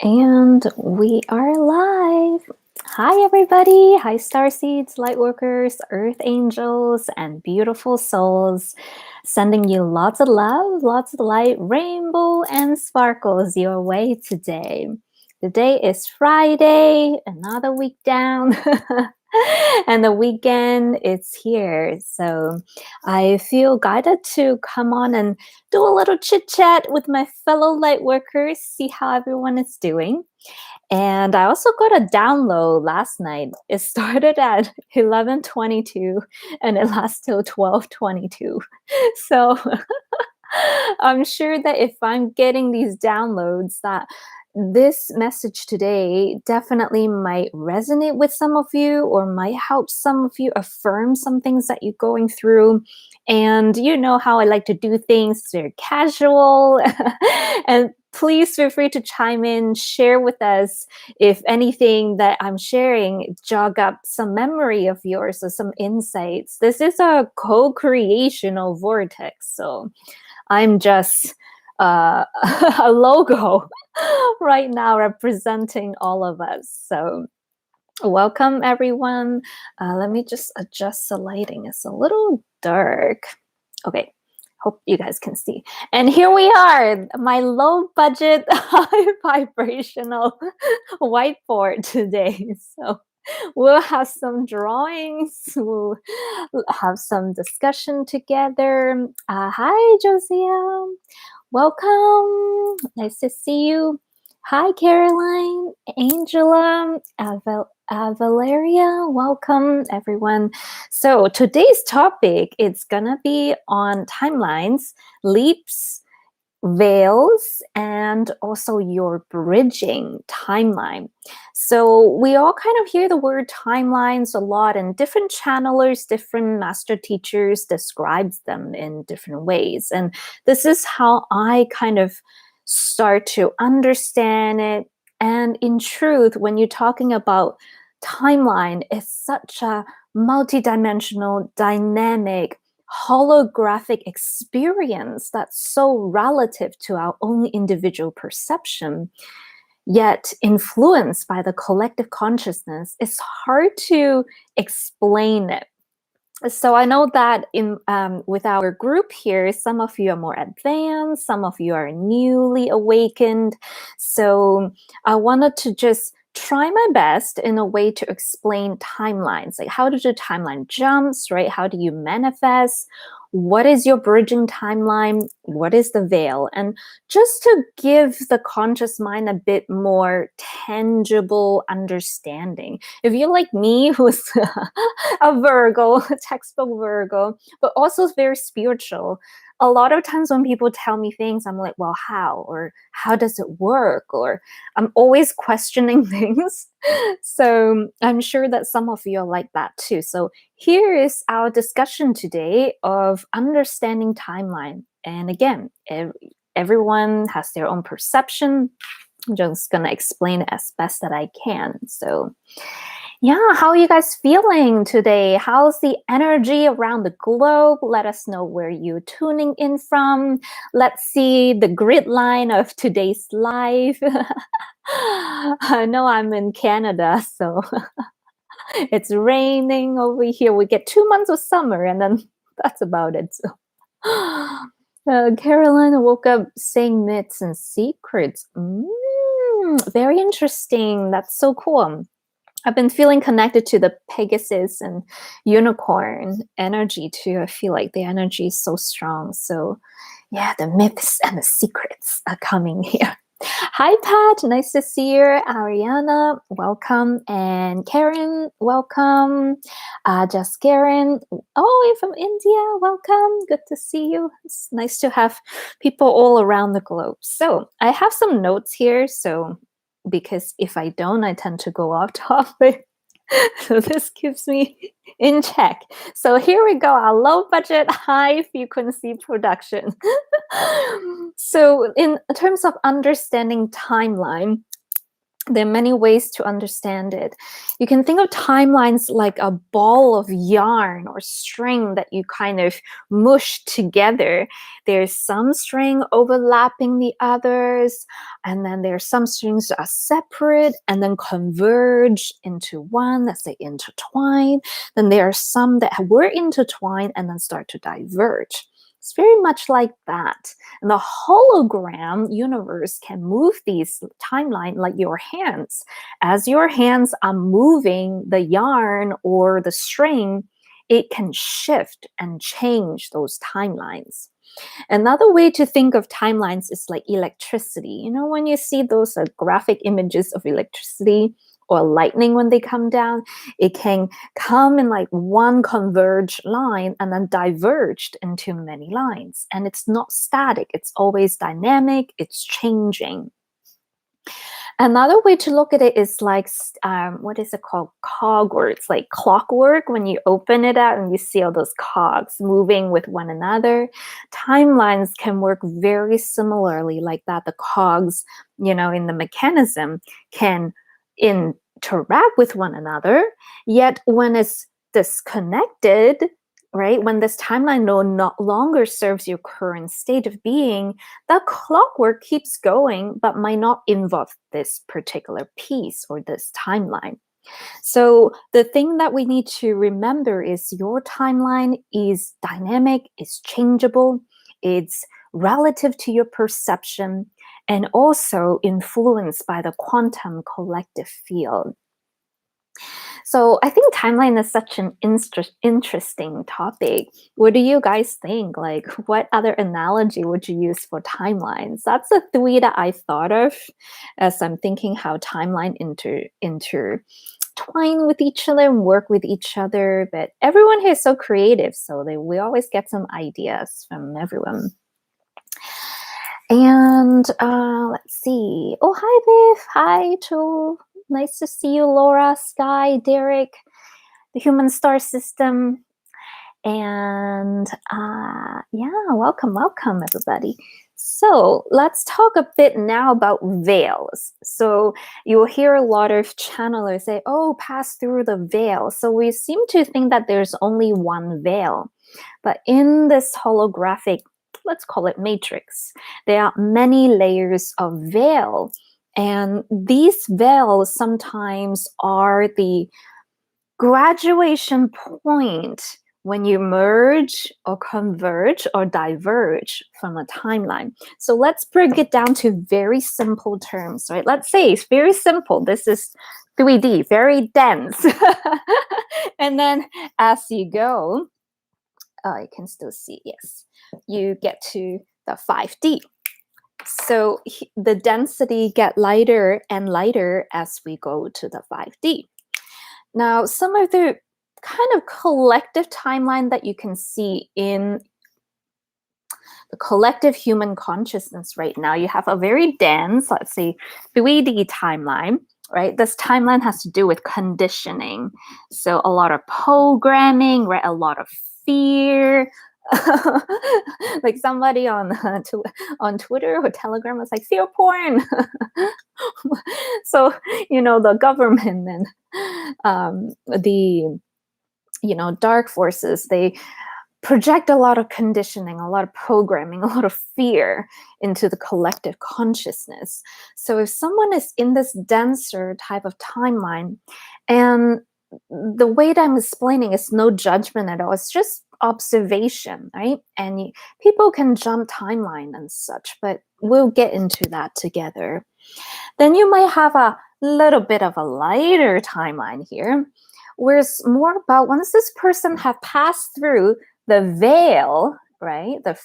And we are live. Hi, everybody. Hi, starseeds, lightworkers, earth angels, and beautiful souls. Sending you lots of love, lots of light, rainbow, and sparkles your way today. Today is Friday, another week down. And the weekend is here. So I feel guided to come on and do a little chit chat with my fellow light workers, see how everyone is doing. And I also got a download last night. It started at 11:22 and it lasts till 12:22. So I'm sure that if I'm getting these downloads, that this message today definitely might resonate with some of you or might help some of you affirm some things that you're going through. And you know how I like to do things very casual. And please feel free to chime in, share with us if anything that I'm sharing jog up some memory of yours or some insights. This is a co-creational vortex. So I'm just a logo right now representing all of us. So welcome, everyone. Let me just adjust the lighting. It's a little dark. Okay. Hope you guys can see. And here we are, my low budget, high vibrational whiteboard today. So we'll have some drawings, we'll have some discussion together. Hi, Josiah. Welcome. Nice to see you. Hi, Caroline, Angela, Valeria. Welcome, everyone. So today's topic is gonna be on timelines, leaps, veils, and also your bridging timeline. So we all kind of hear the word timelines a lot, and different channelers, different master teachers describes them in different ways. And this is how I kind of start to understand it. And in truth, when you're talking about timeline, it's such a multidimensional, dynamic, holographic experience that's so relative to our own individual perception, yet influenced by the collective consciousness. It's hard to explain it. So I know that in with our group here, some of you are more advanced, some of you are newly awakened. So I wanted to just try my best in a way to explain timelines. Like, how do the timeline jumps, right? How do you manifest? What is your bridging timeline? What is the veil? And just to give the conscious mind a bit more tangible understanding. If you're like me, who's a Virgo, a textbook Virgo, but also very spiritual, a lot of times when people tell me things, I'm like, well, how? Or how does it work? Or I'm always questioning things. So I'm sure that some of you are like that too. So here is our discussion today of understanding timeline. And again, everyone has their own perception. I'm just going to explain it as best that I can. So yeah, how are you guys feeling today? How's the energy around the globe? Let us know where you're tuning in from. Let's see the grid line of today's live. I know I'm in Canada, so it's raining over here. We get 2 months of summer, and then that's about it. So. Caroline woke up saying myths and secrets. Very interesting. That's so cool. I've been feeling connected to the Pegasus and unicorn energy too. I feel like the energy is so strong. So yeah, the myths and the secrets are coming here. Hi, Pat. Nice to see you. Ariana, welcome. And Karen, welcome. Just Karen. Oh, you're from India. Welcome. Good to see you. It's nice to have people all around the globe. So I have some notes here. So because if I don't, I tend to go off topic. So this keeps me in check. So here we go, our low budget, high frequency production. So in terms of understanding timeline, There are many ways to understand it. You can think of timelines like a ball of yarn or string that you kind of mush together. There's some string overlapping the others, and then there's some strings that are separate and then converge into one, let's say intertwine. Then there are some that were intertwined and then start to diverge. It's very much like that. And the hologram universe can move these timeline like your hands. As your hands are moving the yarn or the string, it can shift and change those timelines. Another way to think of timelines is like electricity. You know, when you see those graphic images of electricity or lightning when they come down, it can come in like one converged line and then diverged into many lines. And it's not static, it's always dynamic, it's changing. Another way to look at it is like, what is it called? Cogwork. It's like clockwork when you open it up and you see all those cogs moving with one another. Timelines can work very similarly like that. The cogs, you know, in the mechanism can interact with one another, yet when it's disconnected, right, when this timeline no longer serves your current state of being, that clockwork keeps going, but might not involve this particular piece or this timeline. So the thing that we need to remember is your timeline is dynamic, it's changeable, it's relative to your perception, and also influenced by the quantum collective field. So I think timeline is such an interesting topic. What do you guys think? Like, what other analogy would you use for timelines? That's the three that I thought of as I'm thinking how timeline intertwine with each other and work with each other. But everyone here is so creative, so we always get some ideas from everyone. And let's see. Oh, hi, Viv. Hi, Tool. Nice to see you, Laura, Sky, Derek, the Human Star System. And yeah, welcome, everybody. So let's talk a bit now about veils. So you'll hear a lot of channelers say, oh, pass through the veil. So we seem to think that there's only one veil. But in this holographic, let's call it matrix, there are many layers of veil. And these veils sometimes are the graduation point when you merge or converge or diverge from a timeline. So let's break it down to very simple terms, right? Let's say it's very simple. This is 3D, very dense. And then as you go, you can still see, yes, you get to the 5D. So the density get lighter and lighter as we go to the 5D. Now, some of the kind of collective timeline that you can see in the collective human consciousness right now, you have a very dense, let's say, 3D timeline, right? This timeline has to do with conditioning. So a lot of programming, right? A lot of fear. Like somebody on Twitter or Telegram was like, fear porn. So, you know, the government and the, you know, dark forces, they project a lot of conditioning, a lot of programming, a lot of fear into the collective consciousness. So if someone is in this denser type of timeline, and the way that I'm explaining is no judgment at all, it's just observation, right? And people can jump timeline and such, but we'll get into that together. Then you might have a little bit of a lighter timeline here, where it's more about once this person have passed through the veil, right? The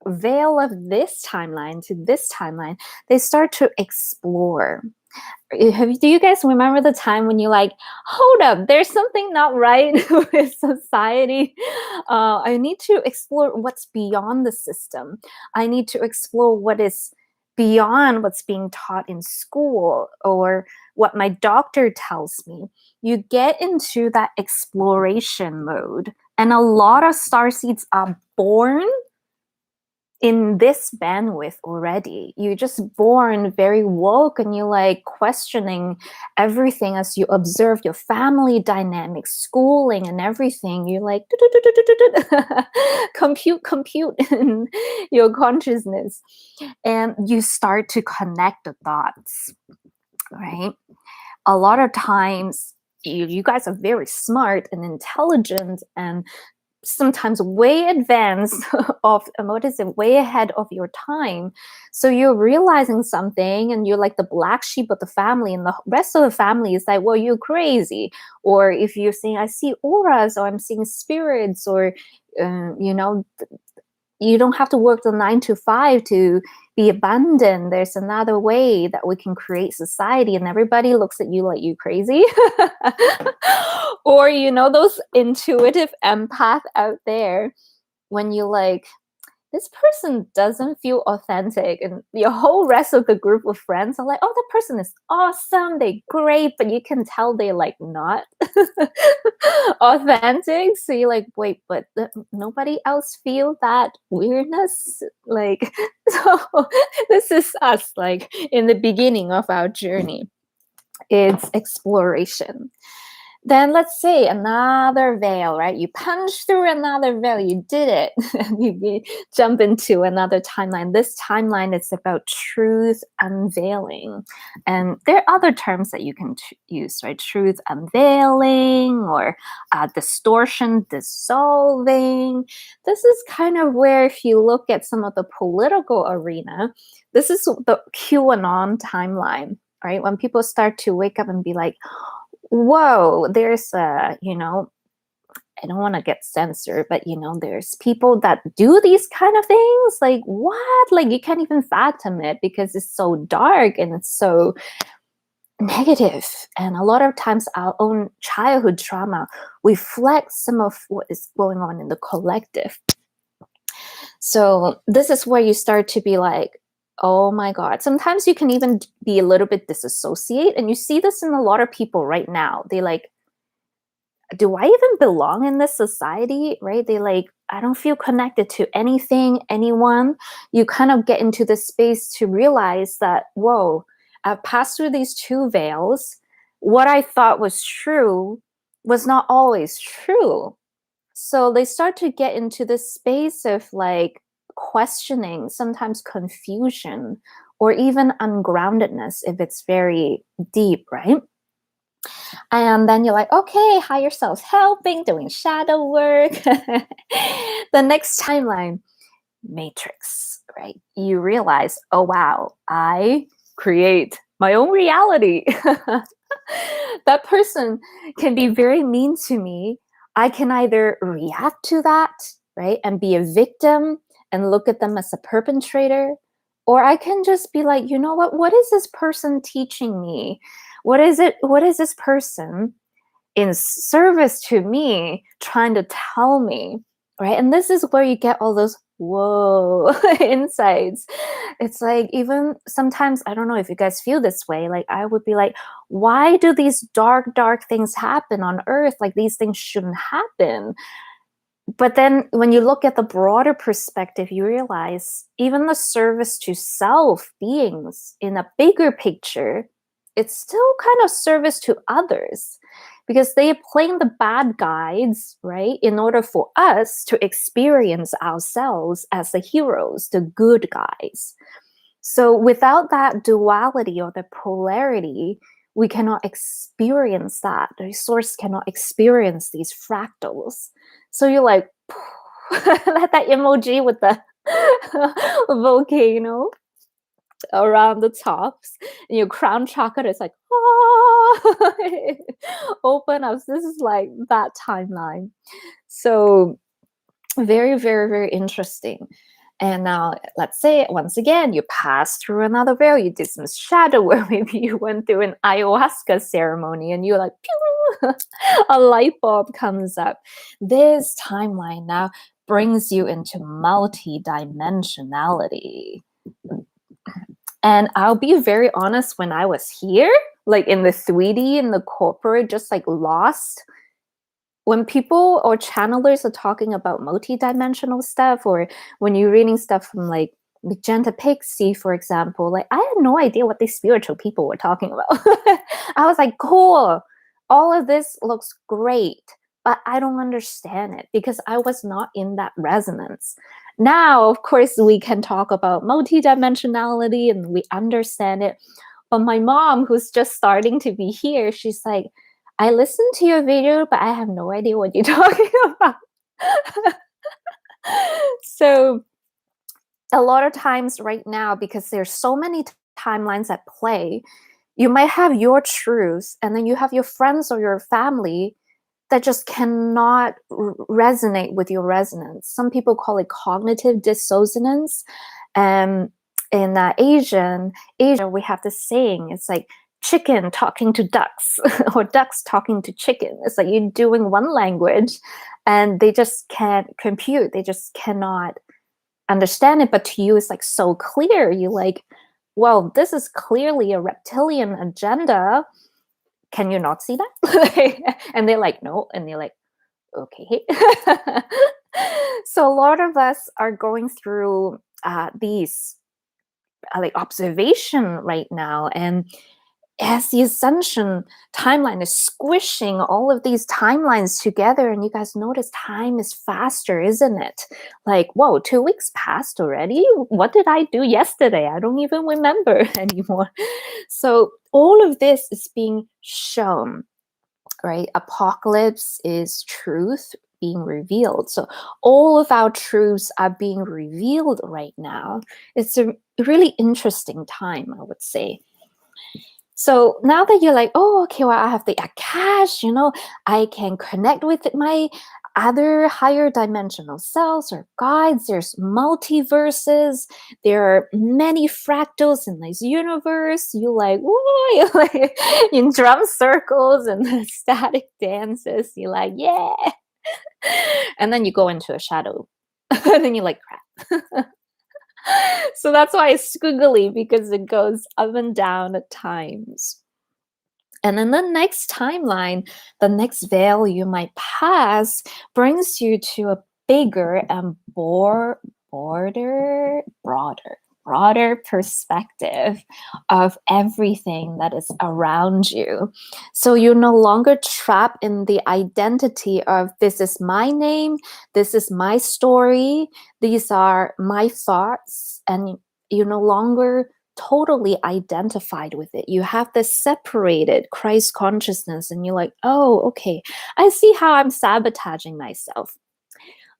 veil of this timeline to this timeline, they start to explore. Do you guys remember the time when you're like, hold up, there's something not right with society? I need to explore what's beyond the system. I need to explore what is beyond what's being taught in school or what my doctor tells me. You get into that exploration mode. And a lot of starseeds are born in this bandwidth already. You're just born very woke, and you're like questioning everything as you observe your family dynamics, schooling, and everything. You're like compute in your consciousness, and you start to connect the dots, right? A lot of times you guys are very smart and intelligent and sometimes way advanced of way ahead of your time. So you're realizing something and you're like the black sheep of the family, and the rest of the family is like, well, you're crazy. Or if you're saying, I see auras, or I'm seeing spirits, or you don't have to work the 9 to 5 to be abundant. There's another way that we can create society, and everybody looks at you like you crazy. Or, those intuitive empath out there, when you like, this person doesn't feel authentic, and your whole rest of the group of friends are like, oh, that person is awesome, they're great, but you can tell they're like not authentic. So you're like, wait, but nobody else feel that weirdness? Like, so this is us, like in the beginning of our journey. It's exploration. Then let's say another veil, right? You punch through another veil, you did it. You jump into another timeline. This timeline is about truth unveiling. And there are other terms that you can use, right? Truth unveiling, or distortion dissolving. This is kind of where, if you look at some of the political arena, this is the QAnon timeline, right? When people start to wake up and be like, whoa, there's I don't want to get censored, but there's people that do these kind of things. Like, what? Like, you can't even fathom it because it's so dark and it's so negative. And a lot of times our own childhood trauma reflects some of what is going on in the collective. So this is where you start to be like, oh my God. Sometimes you can even be a little bit disassociate. And you see this in a lot of people right now. They like, do I even belong in this society? Right? They like, I don't feel connected to anything, anyone. You kind of get into this space to realize that, whoa, I've passed through these two veils. What I thought was true was not always true. So they start to get into this space of like questioning, sometimes confusion, or even ungroundedness if it's very deep, right? And then you're like, okay, higher self helping, doing shadow work. The next timeline, matrix, right? You realize, oh wow, I create my own reality. That person can be very mean to me. I can either react to that, right, and be a victim and look at them as a perpetrator, or I can just be like, you know what is this person teaching me? What is this person in service to me trying to tell me, right? And this is where you get all those whoa insights. It's like, even sometimes, I don't know if you guys feel this way, like I would be like, why do these dark things happen on earth? Like, these things shouldn't happen. But then when you look at the broader perspective, you realize even the service to self beings in a bigger picture, it's still kind of service to others, because they are playing the bad guys, right, in order for us to experience ourselves as the heroes, the good guys. So without that duality or the polarity, we cannot experience that. The source cannot experience these fractals. So you're like, like that emoji with the volcano around the tops, and your crown chakra is like, oh, open up. This is like that timeline. So very, very, very interesting. And now let's say, once again, you pass through another veil, you did some shadow work, maybe you went through an ayahuasca ceremony, and you're like, pew, a light bulb comes up. This timeline now brings you into multi-dimensionality. And I'll be very honest, when I was here, like in the 3D, in the corporate, just like lost, when people or channelers are talking about multidimensional stuff, or when you're reading stuff from like Magenta Pixie, for example, like I had no idea what these spiritual people were talking about. I was like, cool, all of this looks great, but I don't understand it because I was not in that resonance. Now, of course, we can talk about multidimensionality and we understand it. But my mom, who's just starting to be here, she's like, I listened to your video, but I have no idea what you're talking about. So a lot of times right now, because there's so many timelines at play, you might have your truths and then you have your friends or your family that just cannot resonate with your resonance. Some people call it cognitive dissonance. And in Asia, we have this saying, it's like chicken talking to ducks or ducks talking to chicken. It's like you're doing one language and they just can't compute. They just cannot understand it. But to you, it's like so clear. You're like, well, this is clearly a reptilian agenda. Can you not see that? And they're like, no. And you're like, okay. So a lot of us are going through these like observation right now, and as the ascension timeline is squishing all of these timelines together, and you guys notice time is faster, isn't it? Like, whoa, 2 weeks passed already. What did I do yesterday? I don't even remember anymore. So all of this is being shown, right? Apocalypse is truth being revealed. So all of our truths are being revealed right now. It's a really interesting time, I would say. So now that you're like, oh, okay, well, I have the Akash, I can connect with my other higher dimensional selves or guides. There's multiverses. There are many fractals in this universe. You like, whoa, you're like in drum circles and ecstatic dances. You're like, yeah. And then you go into a shadow. And then you're like, crap. So that's why it's squiggly, because it goes up and down at times. And then the next timeline, the next veil you might pass brings you to a bigger and broader perspective of everything that is around you. So you're no longer trapped in the identity of this is my name, this is my story, these are my thoughts, and you're no longer totally identified with it. You have this separated Christ consciousness, and you're like, oh, okay, I see how I'm sabotaging myself.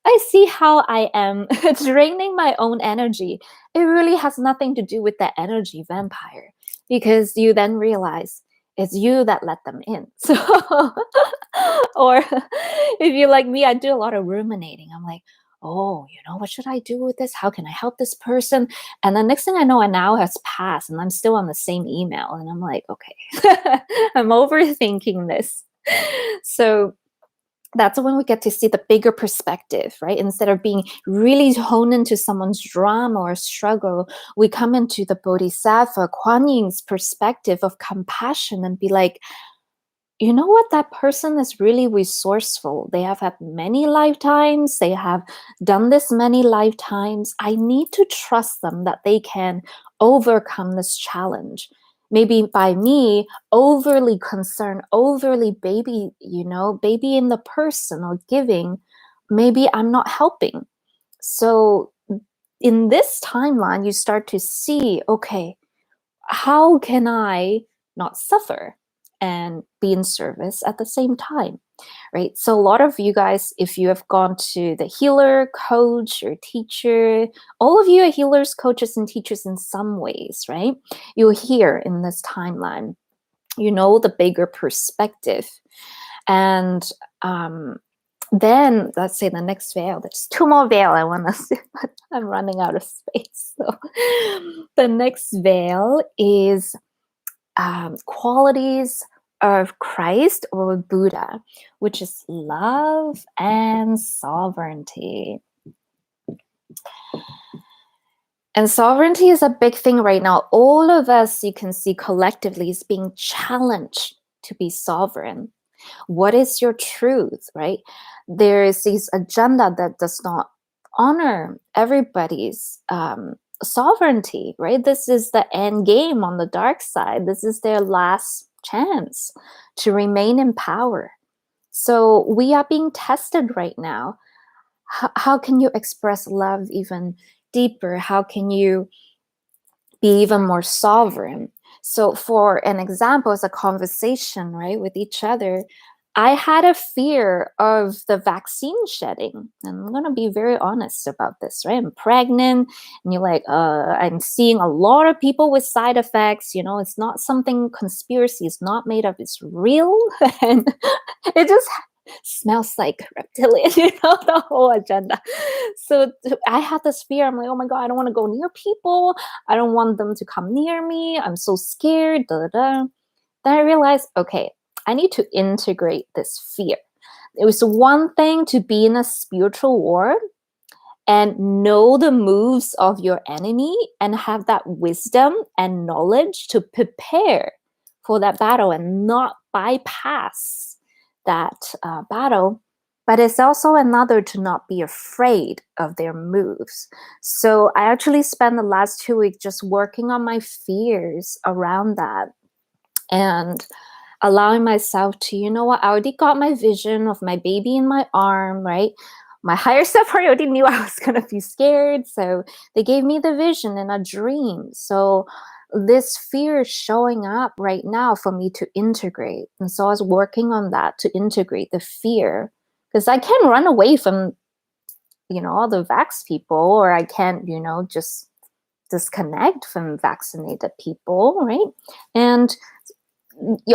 I see how I am draining my own energy. It really has nothing to do with that energy vampire, because you then realize it's you that let them in. So, or if you're like me, I do a lot of ruminating. I'm like, oh, what should I do with this? How can I help this person? And the next thing I know, an hour has passed and I'm still on the same email. And I'm like, okay, I'm overthinking this. So that's when we get to see the bigger perspective, right? Instead of being really honed into someone's drama or struggle, we come into the Bodhisattva, Kuan Yin's perspective of compassion and be like, you know what? That person is really resourceful. They have had many lifetimes. They have done this many lifetimes. I need to trust them that they can overcome this challenge. Maybe by me overly concerned, overly baby in the person or giving, maybe I'm not helping. So in this timeline, you start to see, okay, how can I not suffer and be in service at the same time, right? So a lot of you guys, if you have gone to the healer, coach, or teacher, all of you are healers, coaches, and teachers in some ways, right? You're here in this timeline. You know the bigger perspective. And then let's say the next veil, there's 2 more veil I want to see, but I'm running out of space. So the next veil is qualities of Christ or Buddha, which is love and sovereignty. And sovereignty is a big thing right now. All of us, you can see collectively, is being challenged to be sovereign. What is your truth, right? There is this agenda that does not honor everybody's sovereignty, right? This is the end game on the dark side. This is their last chance to remain in power. So we are being tested right now. How can you express love even deeper? How can you be even more sovereign? So, for an example, as a conversation, right, with each other, I had a fear of the vaccine shedding. And I'm going to be very honest about this, right? I'm pregnant, and you're like, I'm seeing a lot of people with side effects. It's not something conspiracy is not made up, it's real. And it just smells like reptilian, the whole agenda. So I had this fear. I'm like, oh my God, I don't want to go near people. I don't want them to come near me. I'm so scared. Da, da, da. Then I realized, okay, I need to integrate this fear. It was one thing to be in a spiritual war and know the moves of your enemy and have that wisdom and knowledge to prepare for that battle and not bypass that battle. But it's also another to not be afraid of their moves. So I actually spent the last 2 weeks just working on my fears around that and allowing myself to, I already got my vision of my baby in my arm, right? My higher self already knew I was going to be scared. So they gave me the vision in a dream. So this fear is showing up right now for me to integrate. And so I was working on that to integrate the fear because I can't run away from, all the vax people, or I can't, just disconnect from vaccinated people, right? And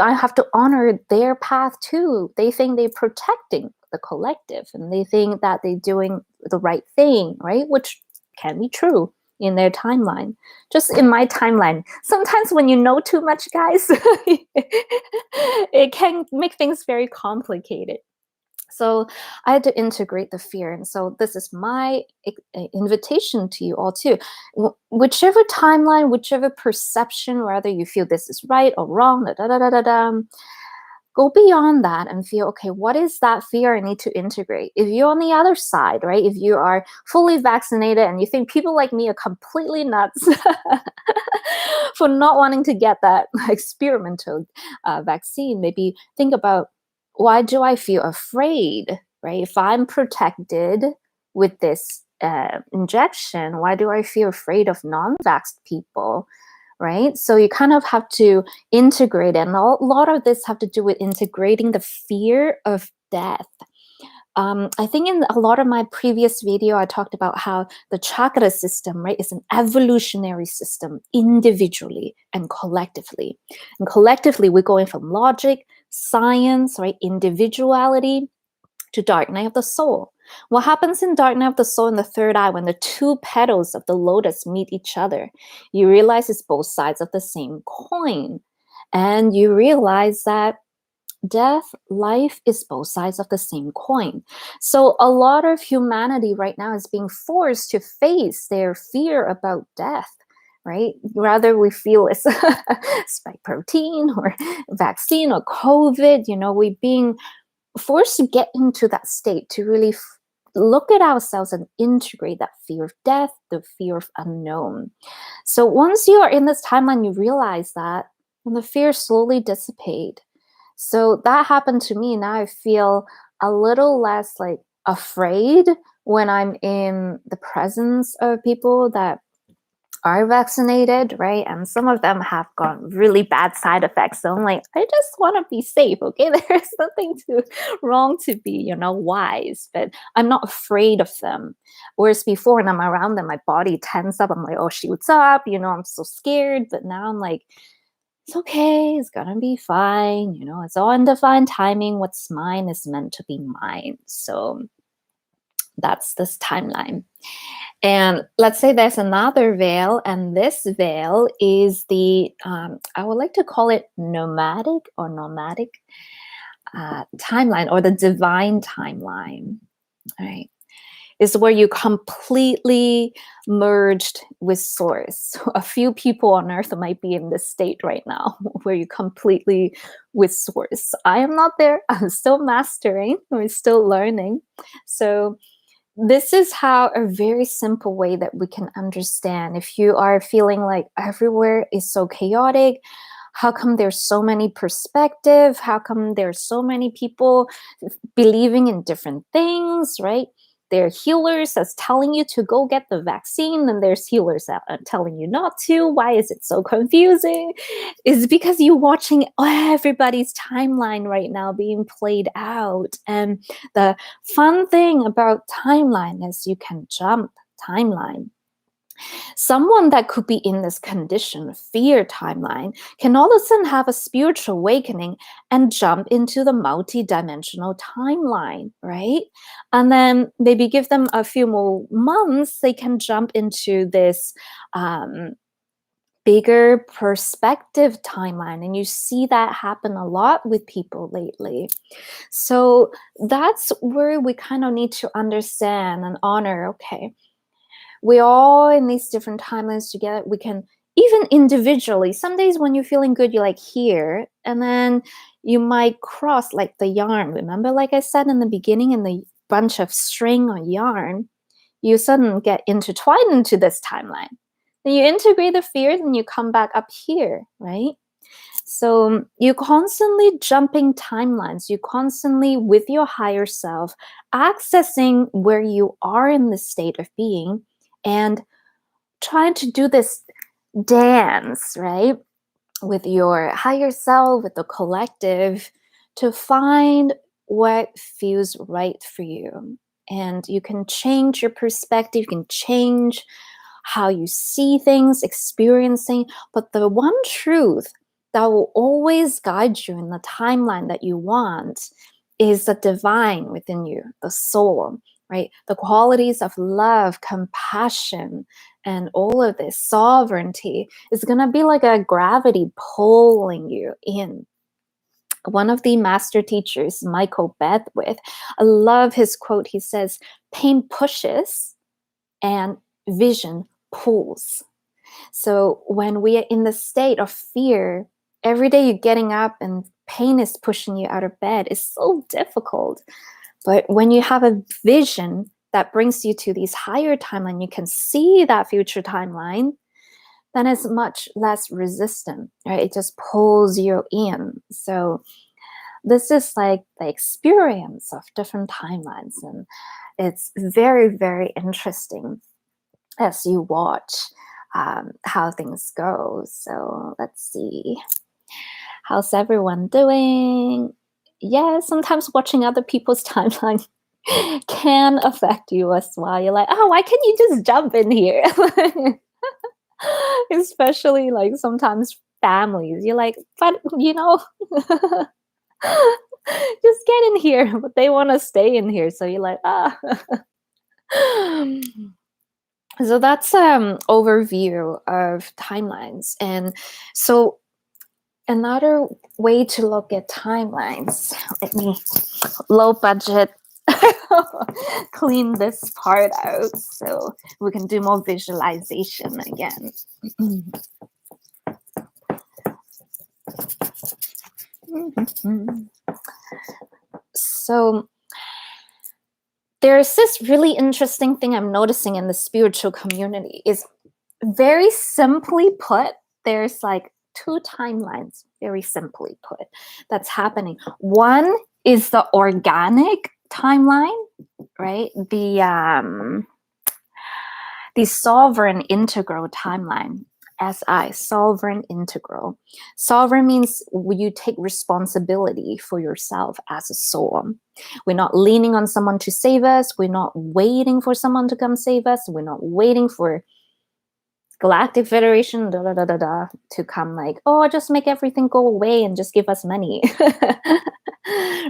I have to honor their path too. They think they're protecting the collective and they think that they're doing the right thing, right? Which can be true in their timeline. Just in my timeline, sometimes when you know too much, guys, it can make things very complicated. So I had to integrate the fear. And so this is my invitation to you all too. Whichever timeline, whichever perception, whether you feel this is right or wrong, go beyond that and feel, okay, what is that fear I need to integrate? If you're on the other side, right? If you are fully vaccinated and you think people like me are completely nuts for not wanting to get that experimental vaccine, maybe think about, why do I feel afraid, right? If I'm protected with this injection, why do I feel afraid of non-vaxxed people, right? So you kind of have to integrate it. And a lot of this have to do with integrating the fear of death. I think in a lot of my previous video, I talked about how the chakra system, right, is an evolutionary system individually and collectively. And collectively, we're going from logic, science, right, individuality to dark night of the soul. What happens in dark night of the soul in the third eye when the two petals of the lotus meet each other? You realize it's both sides of the same coin. And you realize that death, life is both sides of the same coin. So a lot of humanity right now is being forced to face their fear about death, right? Rather we feel it's spike protein or vaccine or COVID, we're being forced to get into that state to really look at ourselves and integrate that fear of death, the fear of unknown. So once you are in this timeline, you realize that, and the fear slowly dissipate. So that happened to me. Now I feel a little less like afraid when I'm in the presence of people that are vaccinated, right? And some of them have got really bad side effects. So I'm like, I just want to be safe, okay? There's nothing wrong to be, wise, but I'm not afraid of them. Whereas before, when I'm around them, my body tense up. I'm like, oh, what's up? I'm so scared. But now I'm like, it's okay, it's gonna be fine, it's all in divine timing. What's mine is meant to be mine. So that's this timeline. And let's say there's another veil, and this veil is the, I would like to call it nomadic timeline, or the divine timeline, right? is where you completely merged with source. A few people on earth might be in this state right now where you completely with source. I am not there. I'm still mastering. We're still learning. So this is how a very simple way that we can understand if you are feeling like everywhere is so chaotic, how come there's so many perspective, how come there's so many people believing in different things, right? There are healers that's telling you to go get the vaccine, and there's healers that are telling you not to. Why is it so confusing? It's because you're watching everybody's timeline right now being played out. And the fun thing about timeline is you can jump timeline. Someone that could be in this condition, fear timeline, can all of a sudden have a spiritual awakening and jump into the multi-dimensional timeline, right? And then maybe give them a few more months, they can jump into this bigger perspective timeline. And you see that happen a lot with people lately. So that's where we kind of need to understand and honor, okay, we all in these different timelines together. We can even individually, some days when you're feeling good, you're like here, and then you might cross like the yarn. Remember, like I said in the beginning, in the bunch of string or yarn, you suddenly get intertwined into this timeline. Then you integrate the fears and you come back up here, right? So you're constantly jumping timelines. You're constantly with your higher self, accessing where you are in the state of being and trying to do this dance, right? With your higher self, with the collective, to find what feels right for you. And you can change your perspective, you can change how you see things, experiencing, but the one truth that will always guide you in the timeline that you want is the divine within you, the soul, right? The qualities of love, compassion, and all of this sovereignty is going to be like a gravity pulling you in. One of the master teachers, Michael Bedwith, I love his quote. He says, pain pushes and vision pulls. So when we are in the state of fear, every day you're getting up and pain is pushing you out of bed. It's so difficult. But when you have a vision that brings you to these higher timeline, you can see that future timeline, then it's much less resistant, right? It just pulls you in. So this is like the experience of different timelines, and it's very, very interesting as you watch how things go. So let's see. How's everyone doing? Yeah, sometimes watching other people's timeline can affect you as well. You're like, oh, why can't you just jump in here? Especially like sometimes families. You're like, but just get in here. But they want to stay in here. So you're like, ah. So that's overview of timelines. And so another way to look at timelines, let me low budget clean this part out so we can do more visualization again. So there's this really interesting thing I'm noticing in the spiritual community is, very simply put, there's like two timelines, very simply put, that's happening. One is the organic timeline, right? The sovereign integral timeline. SI, sovereign integral. Sovereign means you take responsibility for yourself as a soul. We're not leaning on someone to save us. We're not waiting for someone to come save us. We're not waiting for Galactic Federation to come like, oh, just make everything go away and just give us money.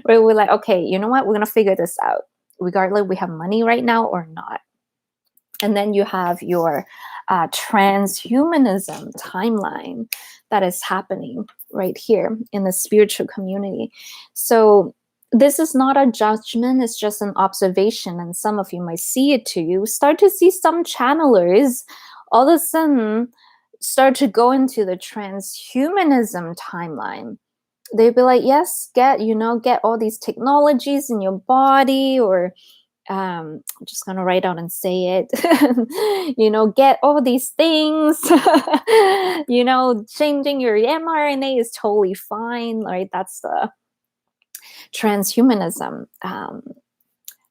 Where we're like, okay, you know what? We're going to figure this out, regardless we have money right now or not. And then you have your transhumanism timeline that is happening right here in the spiritual community. So this is not a judgment, it's just an observation, and some of you might see it too. You start to see some channelers all of a sudden start to go into the transhumanism timeline. They'd be like, yes, get all these technologies in your body, or I'm just gonna write out and say it. Get all these things. Changing your mRNA is totally fine, right? That's the transhumanism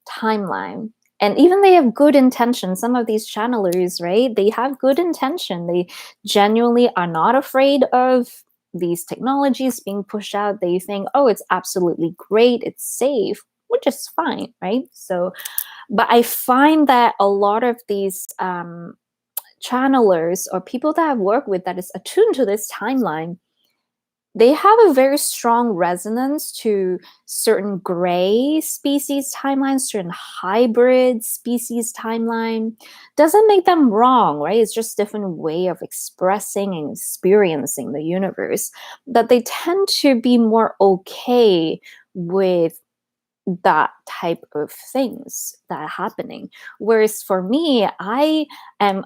timeline. And even they have good intention. Some of these channelers, right? They have good intention. They genuinely are not afraid of these technologies being pushed out. They think, oh, it's absolutely great, it's safe, which is fine, right? So, but I find that a lot of these channelers or people that I've worked with that is attuned to this timeline, they have a very strong resonance to certain gray species timelines, certain hybrid species timeline. Doesn't make them wrong, right? It's just different way of expressing and experiencing the universe. That they tend to be more okay with that type of things that are happening. Whereas for me, I am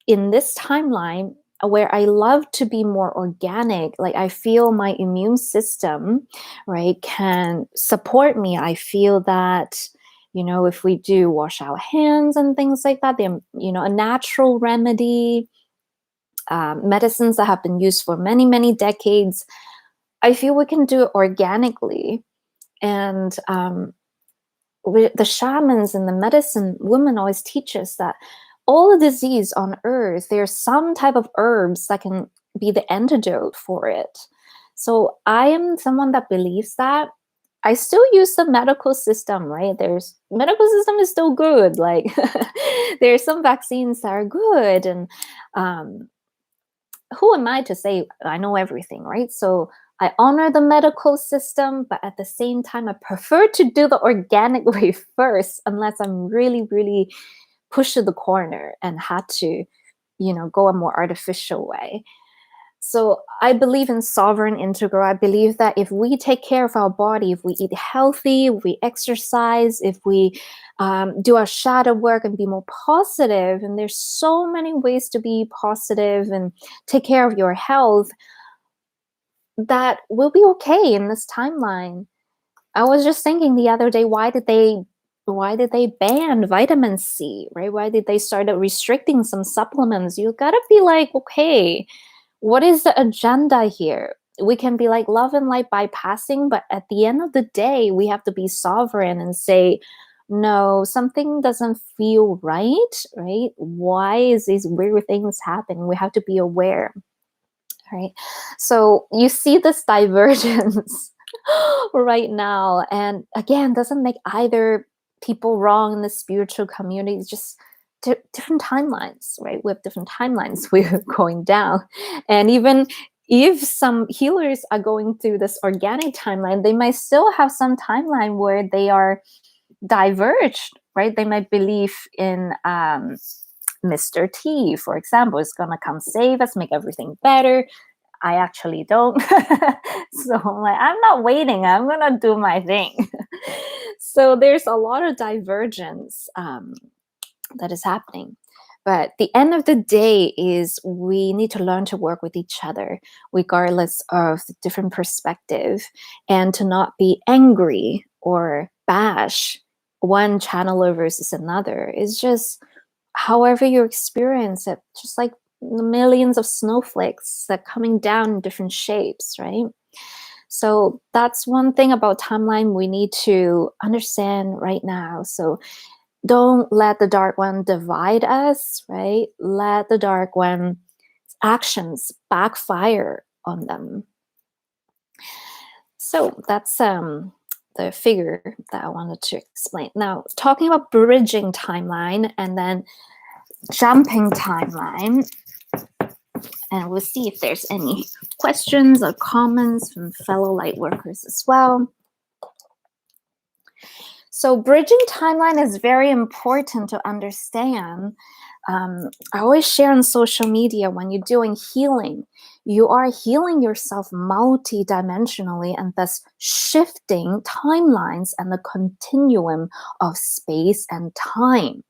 in this timeline where I love to be more organic. Like I feel my immune system, right, can support me. I feel that, if we do wash our hands and things like that, they're, a natural remedy, medicines that have been used for many, many decades. I feel we can do it organically. And the shamans and the medicine women always teach us that all the disease on earth, there's some type of herbs that can be the antidote for it. So I am someone that believes that. I still use the medical system, right? Medical system is still good. Like there's some vaccines that are good, and who am I to say I know everything, right? So I honor the medical system, but at the same time, I prefer to do the organic way first, unless I'm really, really pushed to the corner and had to, go a more artificial way. So I believe in sovereign integral. I believe that if we take care of our body, if we eat healthy, if we exercise, if we do our shadow work and be more positive, and there's so many ways to be positive and take care of your health, that we'll be okay in this timeline. I was just thinking the other day, why did they ban vitamin C, right? Why did they start restricting some supplements? You gotta be like, okay, what is the agenda here? We can be like love and light bypassing, but at the end of the day, we have to be sovereign and say, no, something doesn't feel right? Why is these weird things happening? We have to be aware, right? So you see this divergence right now, and again, doesn't make either people wrong in the spiritual community. It's just different timelines, right? We have different timelines we're going down. And even if some healers are going through this organic timeline, they might still have some timeline where they are diverged, right? They might believe in Mr. T, for example, is going to come save us, make everything better. I actually don't. So I'm like, I'm not waiting. I'm going to do my thing. So there's a lot of divergence that is happening. But the end of the day is we need to learn to work with each other, regardless of the different perspective, and to not be angry or bash one channeler versus another. It's just however you experience it, just like the millions of snowflakes that coming down in different shapes, right? So that's one thing about timeline we need to understand right now. So don't let the dark one divide us, right? Let the dark one actions backfire on them. So that's the figure that I wanted to explain. Now, talking about bridging timeline and then jumping timeline, and we'll see if there's any questions or comments from fellow light workers as well. So bridging timeline is very important to understand. I always share on social media when you're doing healing, you are healing yourself multidimensionally and thus shifting timelines and the continuum of space and time.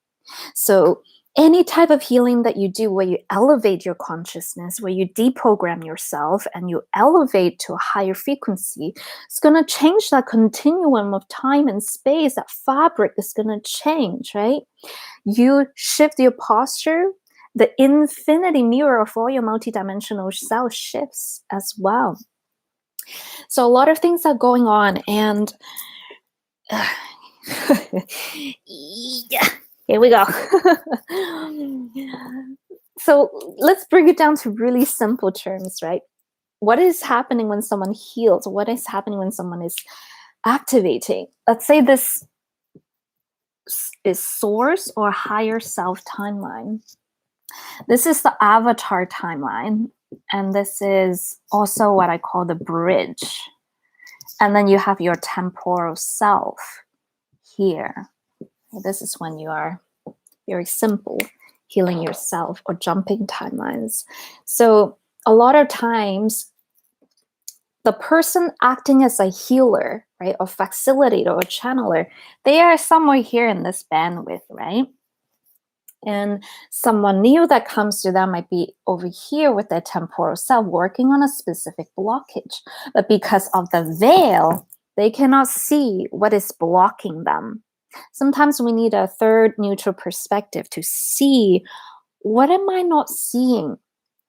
So any type of healing that you do where you elevate your consciousness, where you deprogram yourself and you elevate to a higher frequency, it's going to change that continuum of time and space. That fabric is going to change, right? You shift your posture, the infinity mirror of all your multidimensional self shifts as well. So a lot of things are going on, and yeah, here we go. So let's bring it down to really simple terms, right? What is happening when someone heals? What is happening when someone is activating? Let's say this is source or higher self timeline. This is the avatar timeline, and this is also what I call the bridge. And then you have your temporal self here. This is when you are very simple, healing yourself or jumping timelines. So a lot of times, the person acting as a healer, right, or facilitator or channeler, they are somewhere here in this bandwidth, right? And someone new that comes to them might be over here with their temporal self working on a specific blockage. But because of the veil, they cannot see what is blocking them. Sometimes we need a third neutral perspective to see, what am I not seeing?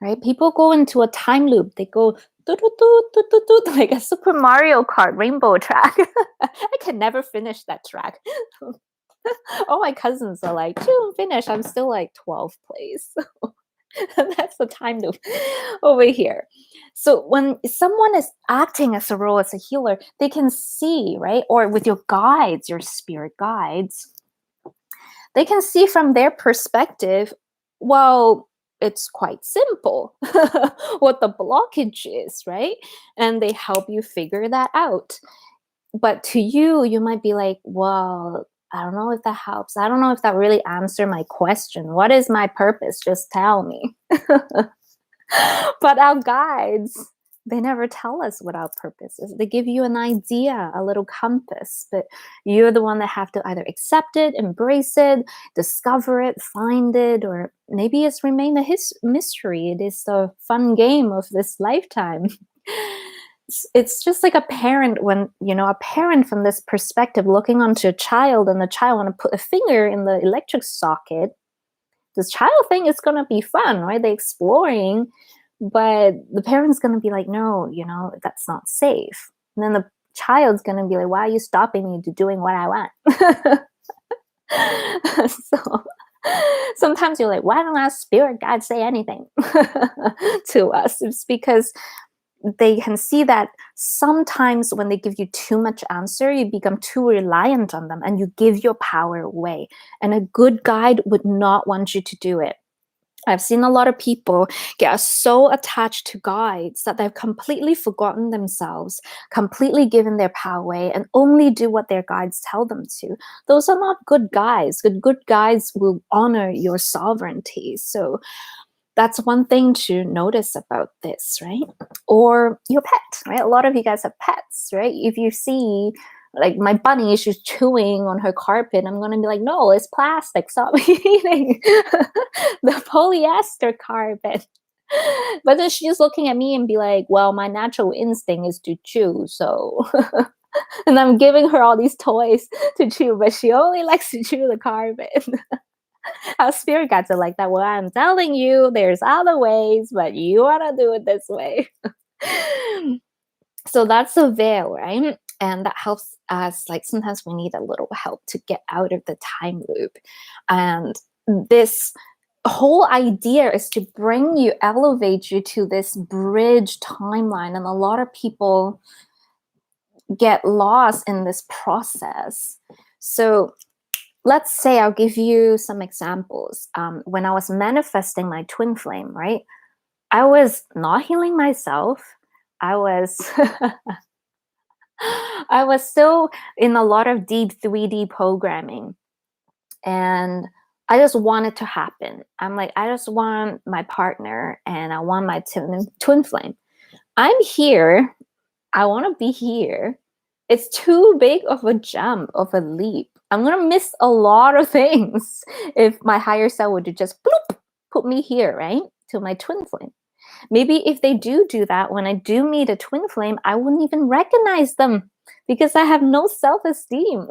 Right? People go into a time loop. They go like a Super Mario Kart rainbow track. I can never finish that track. All my cousins are like, June, finish. I'm still like 12th place. That's the time loop over here. So when someone is acting as a role as a healer, they can see, right? Or with your guides, your spirit guides, they can see from their perspective, well, it's quite simple what the blockage is, right? And they help you figure that out. But to you, you might be like, well, I don't know if that helps. I don't know if that really answered my question. What is my purpose? Just tell me. But our guides, they never tell us what our purpose is. They give you an idea, a little compass, but you're the one that have to either accept it, embrace it, discover it, find it, or maybe it's remained a mystery. It is the fun game of this lifetime. It's just like a parent, when a parent from this perspective looking onto a child, and the child want to put a finger in the electric socket. This child thing is going to be fun, right? They're exploring, but the parent's going to be like, no, that's not safe. And then the child's going to be like, why are you stopping me to doing what I want? So sometimes you're like, why don't our spirit guides say anything to us? It's because they can see that sometimes when they give you too much answer, you become too reliant on them and you give your power away. And a good guide would not want you to do it. I've seen a lot of people get so attached to guides that they've completely forgotten themselves, completely given their power away, and only do what their guides tell them to. Those are not good guides. Good guides will honor your sovereignty. So that's one thing to notice about this, right? Or your pet, right? A lot of you guys have pets, right? If you see, like my bunny, she's chewing on her carpet, I'm going to be like, no, it's plastic. Stop eating the polyester carpet. But then she's looking at me and be like, well, my natural instinct is to chew. So, and I'm giving her all these toys to chew, but she only likes to chew the carpet. Our spirit guides are like that. Well, I'm telling you, there's other ways, but you want to do it this way. So that's the veil, right? And that helps us. Like sometimes we need a little help to get out of the time loop. And this whole idea is to bring you, elevate you to this bridge timeline. And a lot of people get lost in this process. So let's say, I'll give you some examples. When I was manifesting my twin flame, right? I was not healing myself. I was I was still in a lot of deep 3D programming, and I just want it to happen. I'm like, I just want my partner and I want my twin flame. I'm here. I want to be here. It's too big of a jump, of a leap. I'm going to miss a lot of things if my higher self would just bloop, put me here, right? To my twin flame. Maybe if they do that, when I do meet a twin flame, I wouldn't even recognize them because I have no self-esteem.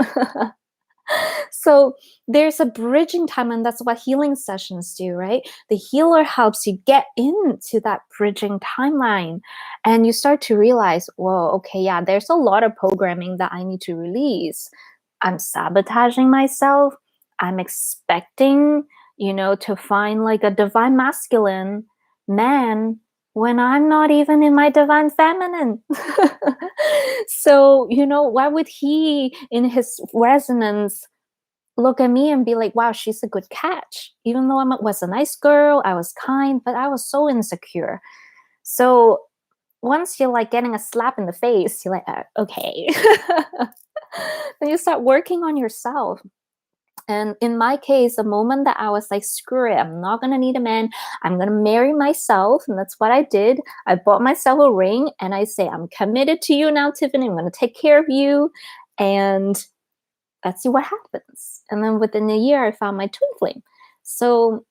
So there's a bridging time, and that's what healing sessions do, right? The healer helps you get into that bridging timeline, and you start to realize, well, okay, yeah, there's a lot of programming that I need to release. I'm sabotaging myself. I'm expecting, to find like a divine masculine man when I'm not even in my divine feminine. So, why would he, in his resonance, look at me and be like, wow, she's a good catch? Even though I was a nice girl, I was kind, but I was so insecure. So once you're like getting a slap in the face, you're like, okay. Then you start working on yourself. And in my case, the moment that I was like, screw it, I'm not going to need a man. I'm going to marry myself. And that's what I did. I bought myself a ring and I say, I'm committed to you now, Tiffany. I'm going to take care of you. And let's see what happens. And then within a year, I found my twin flame. So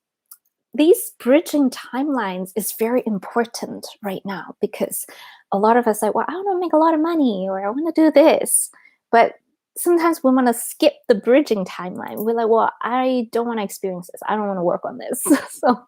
these bridging timelines is very important right now because a lot of us like, well, I want to make a lot of money or I want to do this. But sometimes we want to skip the bridging timeline. We're like, well, I don't want to experience this. I don't want to work on this. So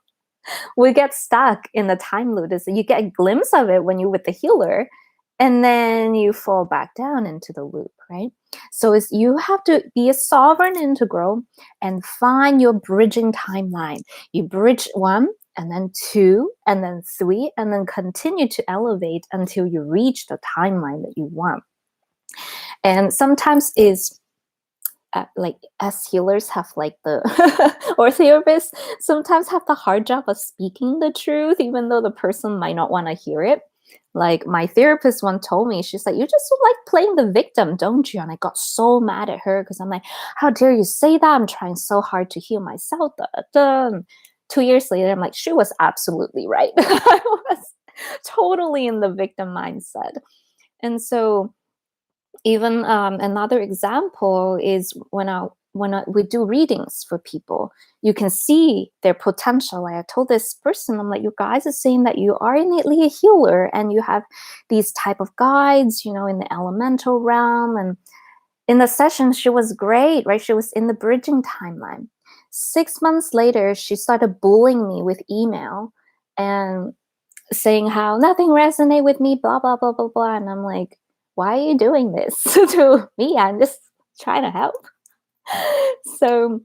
we get stuck in the time loop. You get a glimpse of it when you're with the healer, and then you fall back down into the loop, right? So you have to be a sovereign integral and find your bridging timeline. You bridge 1, and then 2, and then 3, and then continue to elevate until you reach the timeline that you want. And sometimes is like as healers have like the or therapists sometimes have the hard job of speaking the truth, even though the person might not want to hear it. Like my therapist once told me, she's like, you just like playing the victim, don't you? And I got so mad at her because I'm like, how dare you say that? I'm trying so hard to heal myself. 2 years later, I'm like, she was absolutely right. I was totally in the victim mindset. And so even another example is when we do readings for people, you can see their potential. Like I told this person, I'm like, you guys are saying that you are innately a healer and you have these type of guides, in the elemental realm. And in the session, she was great, right? She was in the bridging timeline. 6 months later, she started bullying me with email and saying how nothing resonate with me, blah, blah, blah, blah, blah. And I'm like, why are you doing this to me? I'm just trying to help. So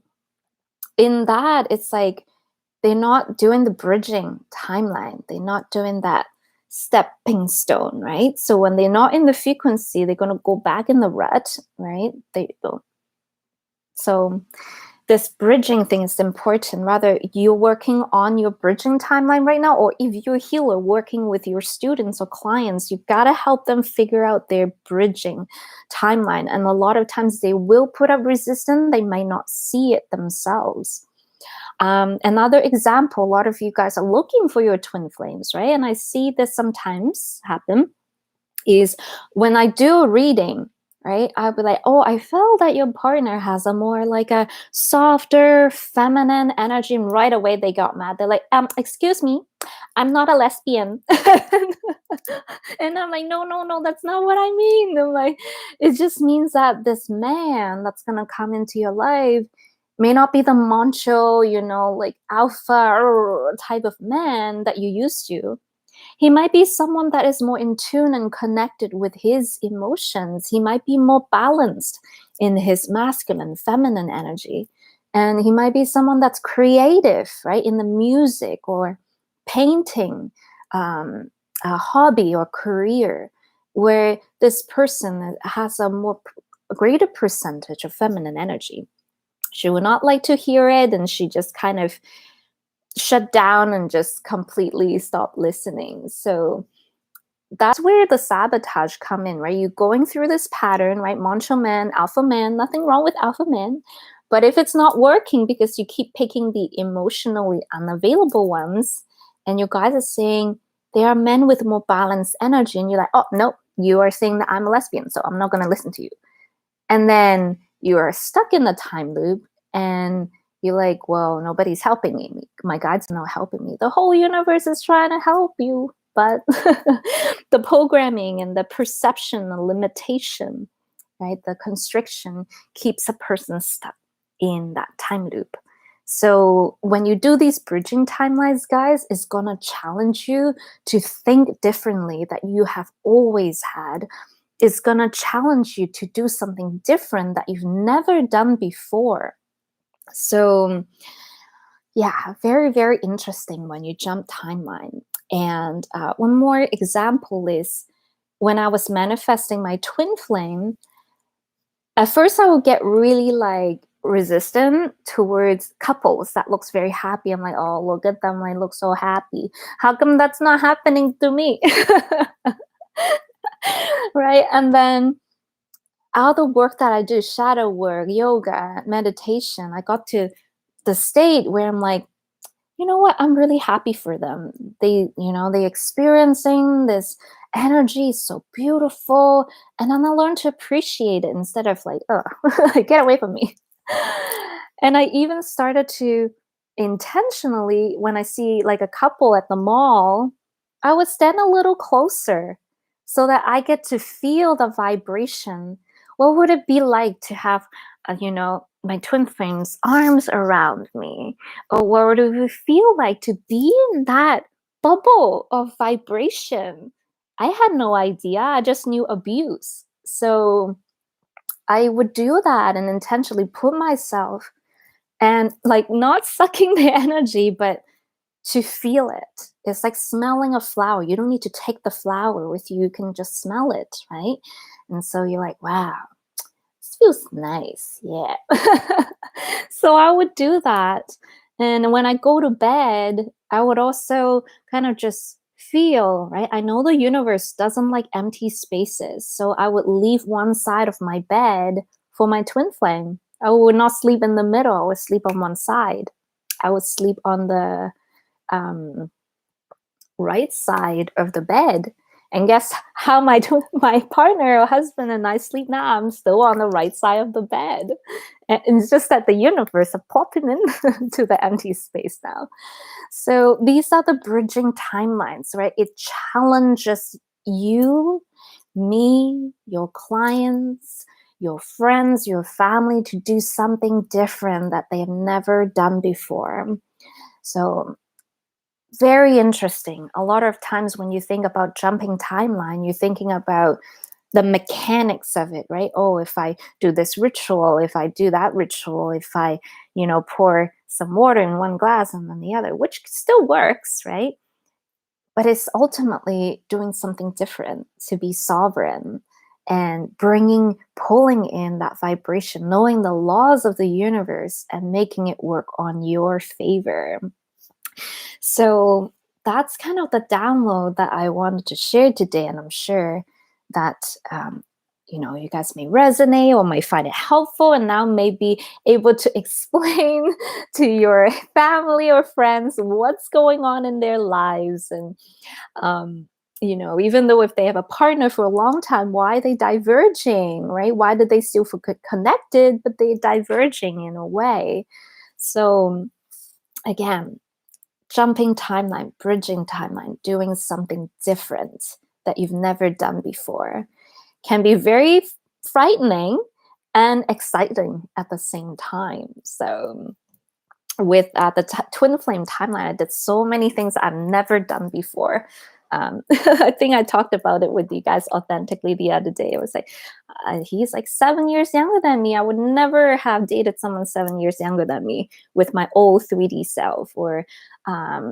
in that, it's like they're not doing the bridging timeline. They're not doing that stepping stone, right? So when they're not in the frequency, they're going to go back in the rut, right? They don't. So this bridging thing is important. Rather, you're working on your bridging timeline right now, or if you're a healer working with your students or clients, you got to help them figure out their bridging timeline. And a lot of times they will put up resistance. They might not see it themselves. Another example, a lot of you guys are looking for your twin flames, right? And I see this sometimes happen is when I do a reading, right? I'll be like, oh, I feel that your partner has a more like a softer, feminine energy. And right away they got mad. They're like, excuse me, I'm not a lesbian. And I'm like, no, that's not what I mean. I'm like, it just means that this man that's gonna come into your life may not be the macho, like alpha type of man that you used to. He might be someone that is more in tune and connected with his emotions. He might be more balanced in his masculine, feminine energy. And he might be someone that's creative, right? In the music or painting, a hobby or career, where this person has a greater percentage of feminine energy. She would not like to hear it, and she just kind of shut down and just completely stopped listening. So that's where the sabotage come in, right? You're going through this pattern, right? Macho man, alpha man, nothing wrong with alpha man. But if it's not working because you keep picking the emotionally unavailable ones, and your guys are saying they are men with more balanced energy, and you're like, oh, no, you are saying that I'm a lesbian, so I'm not going to listen to you. And then you are stuck in the time loop, and you're like, well, nobody's helping me. My guides are not helping me. The whole universe is trying to help you, but the programming and the perception, the limitation, right, the constriction keeps a person stuck in that time loop. So when you do these bridging timelines, guys, it's gonna challenge you to think differently that you have always had. It's gonna challenge you to do something different that you've never done before. So yeah, very, very interesting when you jump timeline. And one more example is when I was manifesting my twin flame. At first, I would get really like resistant towards couples that looks very happy. I'm like, oh, look at them, they look so happy. How come that's not happening to me? Right? And then all the work that I do, shadow work, yoga, meditation, I got to the state where I'm like, you know what? I'm really happy for them. They experiencing this energy is so beautiful. And then I learned to appreciate it instead of like, oh, get away from me. And I even started to intentionally, when I see like a couple at the mall, I would stand a little closer so that I get to feel the vibration. What would it be like to have, my twin flame's arms around me? Or what would it feel like to be in that bubble of vibration? I had no idea. I just knew abuse. So I would do that and intentionally put myself and like not sucking the energy, but to feel it. It's like smelling a flower. You don't need to take the flower with you. You can just smell it, right? And so you're like, wow, this feels nice. Yeah. So I would do that. And when I go to bed, I would also kind of just feel, right? I know the universe doesn't like empty spaces. So I would leave one side of my bed for my twin flame. I would not sleep in the middle. I would sleep on one side. I would sleep on the um, right side of the bed. And guess how my partner or husband and I sleep now? I'm still on the right side of the bed. And it's just that the universe is popping in to the empty space now. So these are the bridging timelines, right? It challenges you, me, your clients, your friends, your family to do something different that they have never done before. So very interesting. A lot of times when you think about jumping timeline, you're thinking about the mechanics of it, right? Oh, if I do this ritual, if I do that ritual, if I, pour some water in one glass and then the other, which still works, right? But it's ultimately doing something different to be sovereign and pulling in that vibration, knowing the laws of the universe and making it work on your favor. So that's kind of the download that I wanted to share today. And I'm sure that, you guys may resonate or may find it helpful and now may be able to explain to your family or friends what's going on in their lives. And, even though if they have a partner for a long time, why are they diverging, right? Why did they still feel connected, but they're diverging in a way? So again, jumping timeline, bridging timeline, doing something different that you've never done before can be very frightening and exciting at the same time. So with the twin flame timeline, I did so many things I've never done before. I think I talked about it with you guys authentically the other day. It was like, he's like 7 years younger than me. I would never have dated someone 7 years younger than me with my old 3D self. Or, uh,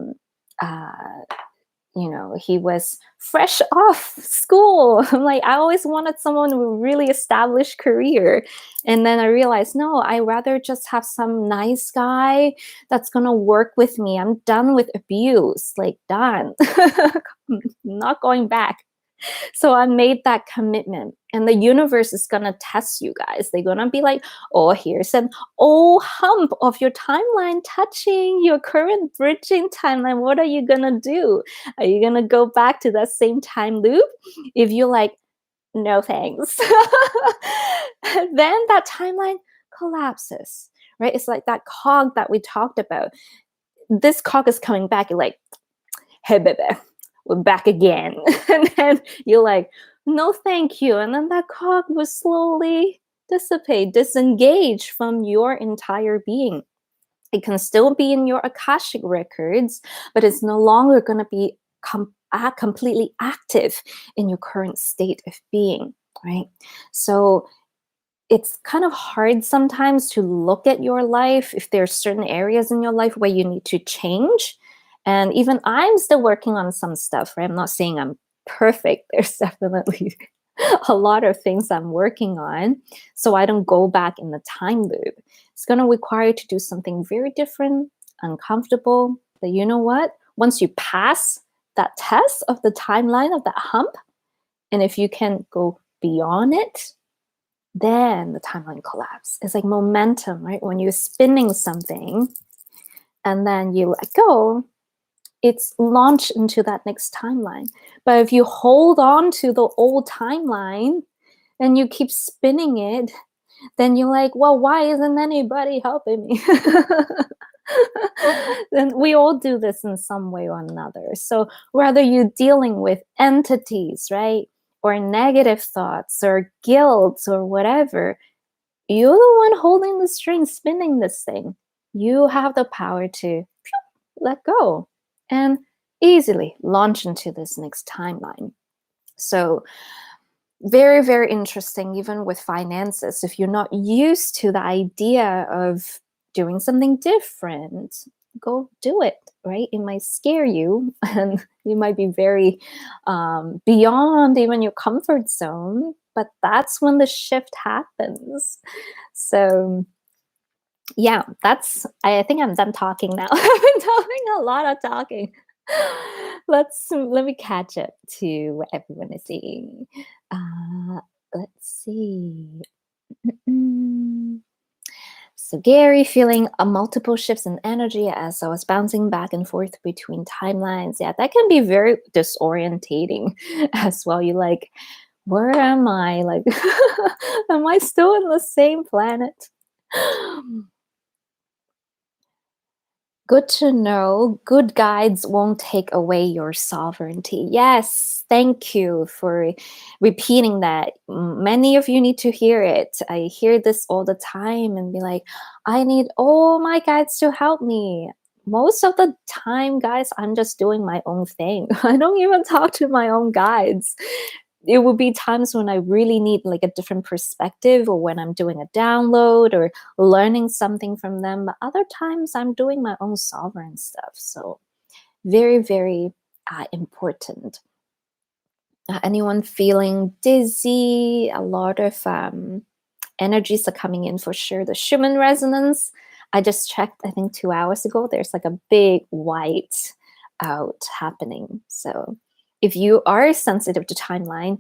he was fresh off school. I'm like, I always wanted someone with a really established career. And then I realized, no, I rather just have some nice guy that's going to work with me. I'm done with abuse, like done. Not going back. So I made that commitment. And the universe is going to test you guys. They're going to be like, oh, here's an old hump of your timeline touching your current bridging timeline. What are you going to do? Are you going to go back to that same time loop? If you're like, no thanks, then that timeline collapses, right? It's like that cog that we talked about. This cog is coming back. You're like, hey, baby, we're back again. And then you're like, no, thank you. And then that cog will slowly dissipate, disengage from your entire being. It can still be in your Akashic records, but it's no longer going to be completely active in your current state of being, right? So it's kind of hard sometimes to look at your life if there are certain areas in your life where you need to change. And even I'm still working on some stuff, right? I'm not saying I'm perfect. There's definitely a lot of things I'm working on. So I don't go back in the time loop. It's going to require you to do something very different, uncomfortable. But you know what? Once you pass that test of the timeline of that hump, and if you can go beyond it, then the timeline collapse. It's like momentum, right? When you're spinning something and then you let go, it's launched into that next timeline. But if you hold on to the old timeline and you keep spinning it, then you're like, well, why isn't anybody helping me? Then we all do this in some way or another. So whether you're dealing with entities, right? Or negative thoughts or guilt or whatever, you're the one holding the string, spinning this thing. You have the power to let go and easily launch into this next timeline. So very, very interesting, even with finances. If you're not used to the idea of doing something different, go do it, right? It might scare you and you might be very beyond even your comfort zone, but that's when the shift happens. So yeah, I think I'm done talking now. I've been talking a lot of talking. Let me catch up to what everyone is saying. Let's see. Mm. So Gary feeling a multiple shifts in energy as I was bouncing back and forth between timelines. Yeah, that can be very disorientating as well. You like, where am I? Like, am I still in the same planet? Good to know. Good guides won't take away your sovereignty. Yes, thank you for repeating that. Many of you need to hear it. I hear this all the time and be like, I need all my guides to help me. Most of the time, guys, I'm just doing my own thing. I don't even talk to my own guides. It would be times when I really need like a different perspective, or when I'm doing a download or learning something from them. But other times I'm doing my own sovereign stuff. So very, very important. Anyone feeling dizzy? A lot of energies are coming in for sure. The Schumann resonance, I just checked, I think 2 hours ago, there's like a big white out happening. So if you are sensitive to timeline,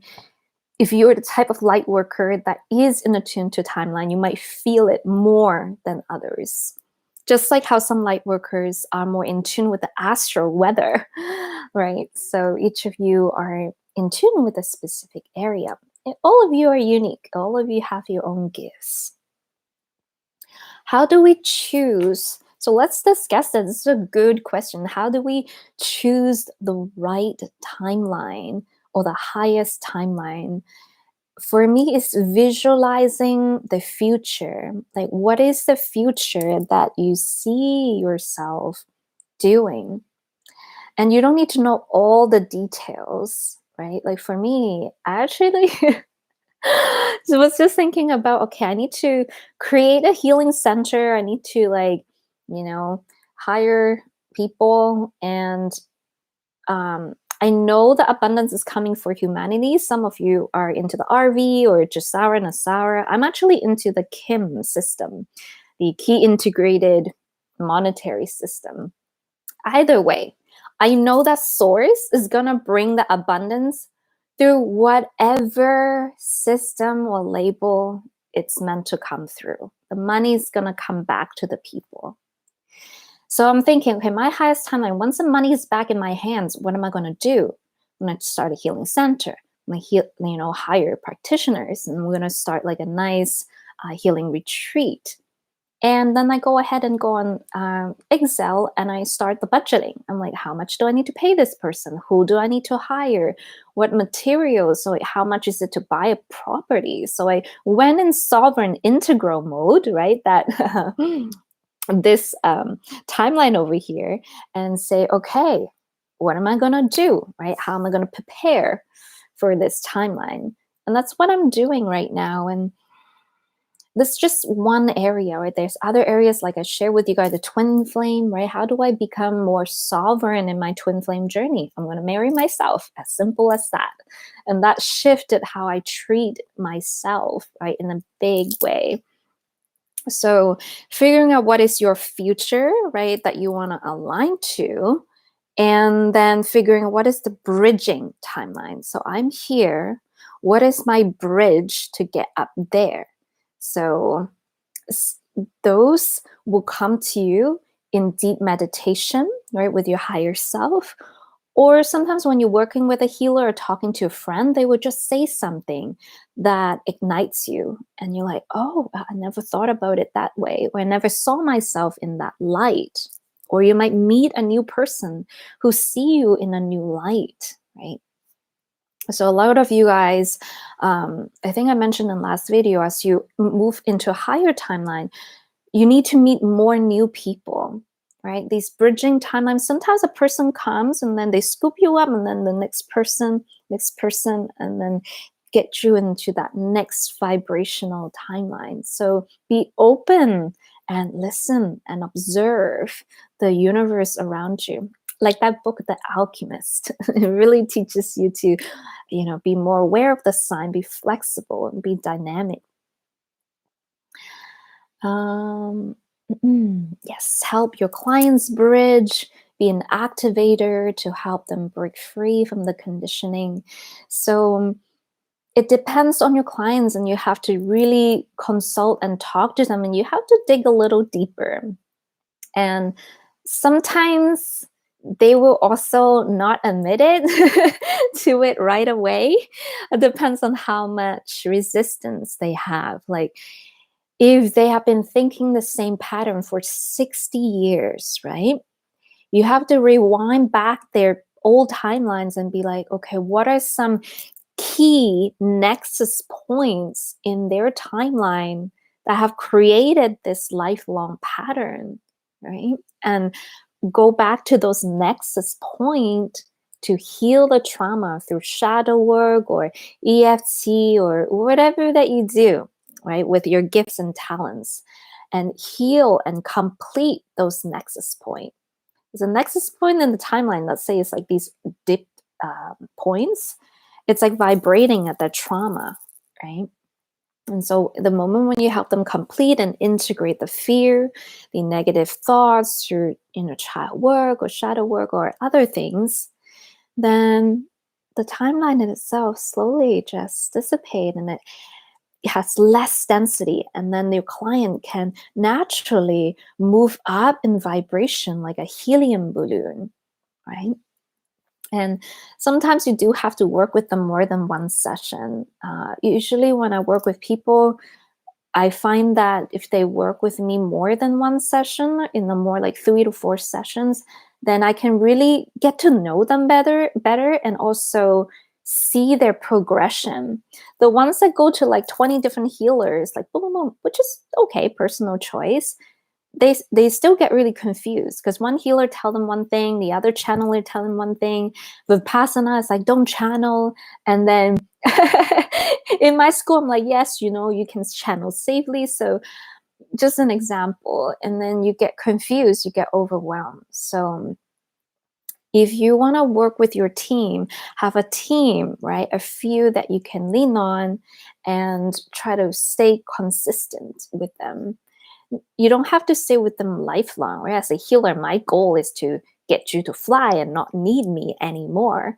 if you're the type of light worker that is in attune to timeline, you might feel it more than others. Just like how some light workers are more in tune with the astral weather, right? So each of you are in tune with a specific area. And all of you are unique. All of you have your own gifts. How do we choose? So let's discuss that. This is a good question. How do we choose the right timeline or the highest timeline? For me, it's visualizing the future. Like, what is the future that you see yourself doing? And you don't need to know all the details, right? Like for me, I actually was just thinking about, okay, I need to create a healing center. I need to hire people, and I know the abundance is coming for humanity. Some of you are into the RV or Jasara Nasara. I'm actually into the KIM system, the key integrated monetary system. Either way, I know that source is going to bring the abundance through whatever system or label it's meant to come through. The money's gonna come back to the people. So I'm thinking, okay, my highest timeline, once the money is back in my hands, what am I gonna do? I'm gonna start a healing center. I'm gonna hire practitioners, and we're gonna start like a nice healing retreat. And then I go ahead and go on Excel and I start the budgeting. I'm like, how much do I need to pay this person? Who do I need to hire? What materials? So how much is it to buy a property? So I went in sovereign integral mode, right? That this timeline over here, and say, okay, what am I going to do, right? How am I going to prepare for this timeline? And that's what I'm doing right now. And this is just one area, right? There's other areas, like I share with you guys, the twin flame, right? How do I become more sovereign in my twin flame journey? I'm going to marry myself, as simple as that. And that shifted how I treat myself, right, in a big way. So figuring out what is your future, right, that you want to align to, and then figuring out what is the bridging timeline. So I'm here. What is my bridge to get up there? So those will come to you in deep meditation, right, with your higher self. Or sometimes when you're working with a healer or talking to a friend, they would just say something that ignites you. And you're like, oh, I never thought about it that way. Or I never saw myself in that light. Or you might meet a new person who see you in a new light, right? So a lot of you guys, I think I mentioned in last video, as you move into a higher timeline, you need to meet more new people, right? These bridging timelines, sometimes a person comes and then they scoop you up, and then the next person, and then get you into that next vibrational timeline. So be open and listen and observe the universe around you. Like that book, The Alchemist, it really teaches you to, be more aware of the sign, be flexible, and be dynamic. Yes, help your clients bridge, be an activator to help them break free from the conditioning. So it depends on your clients, and you have to really consult and talk to them, and you have to dig a little deeper. And sometimes they will also not admit it to it right away. It depends on how much resistance they have. Like, if they have been thinking the same pattern for 60 years, right? You have to rewind back their old timelines and be like, okay, what are some key nexus points in their timeline that have created this lifelong pattern, right? And go back to those nexus point to heal the trauma through shadow work or EFT or whatever that you do, right, with your gifts and talents, and heal and complete those nexus points. The nexus point in the timeline, let's say, is like these deep points. It's like vibrating at that trauma, right? And so the moment when you help them complete and integrate the fear, the negative thoughts through child work or shadow work or other things, then the timeline in itself slowly just dissipate, and it has less density, and then your client can naturally move up in vibration like a helium balloon, right? And sometimes you do have to work with them more than one session. Usually when I work with people, I find that if they work with me more than one session, in the more like 3 to 4 sessions, then I can really get to know them better, and also see their progression. The ones that go to like 20 different healers, like boom, boom, boom, which is okay, personal choice, they still get really confused because one healer tell them one thing, the other channeler tell them one thing. Vipassana is like, don't channel. And then in my school, I'm like, yes, you can channel safely. So just an example. And then you get confused, you get overwhelmed. So if you want to work with your team, have a team, right? A few that you can lean on and try to stay consistent with them. You don't have to stay with them lifelong, right? As a healer, my goal is to get you to fly and not need me anymore.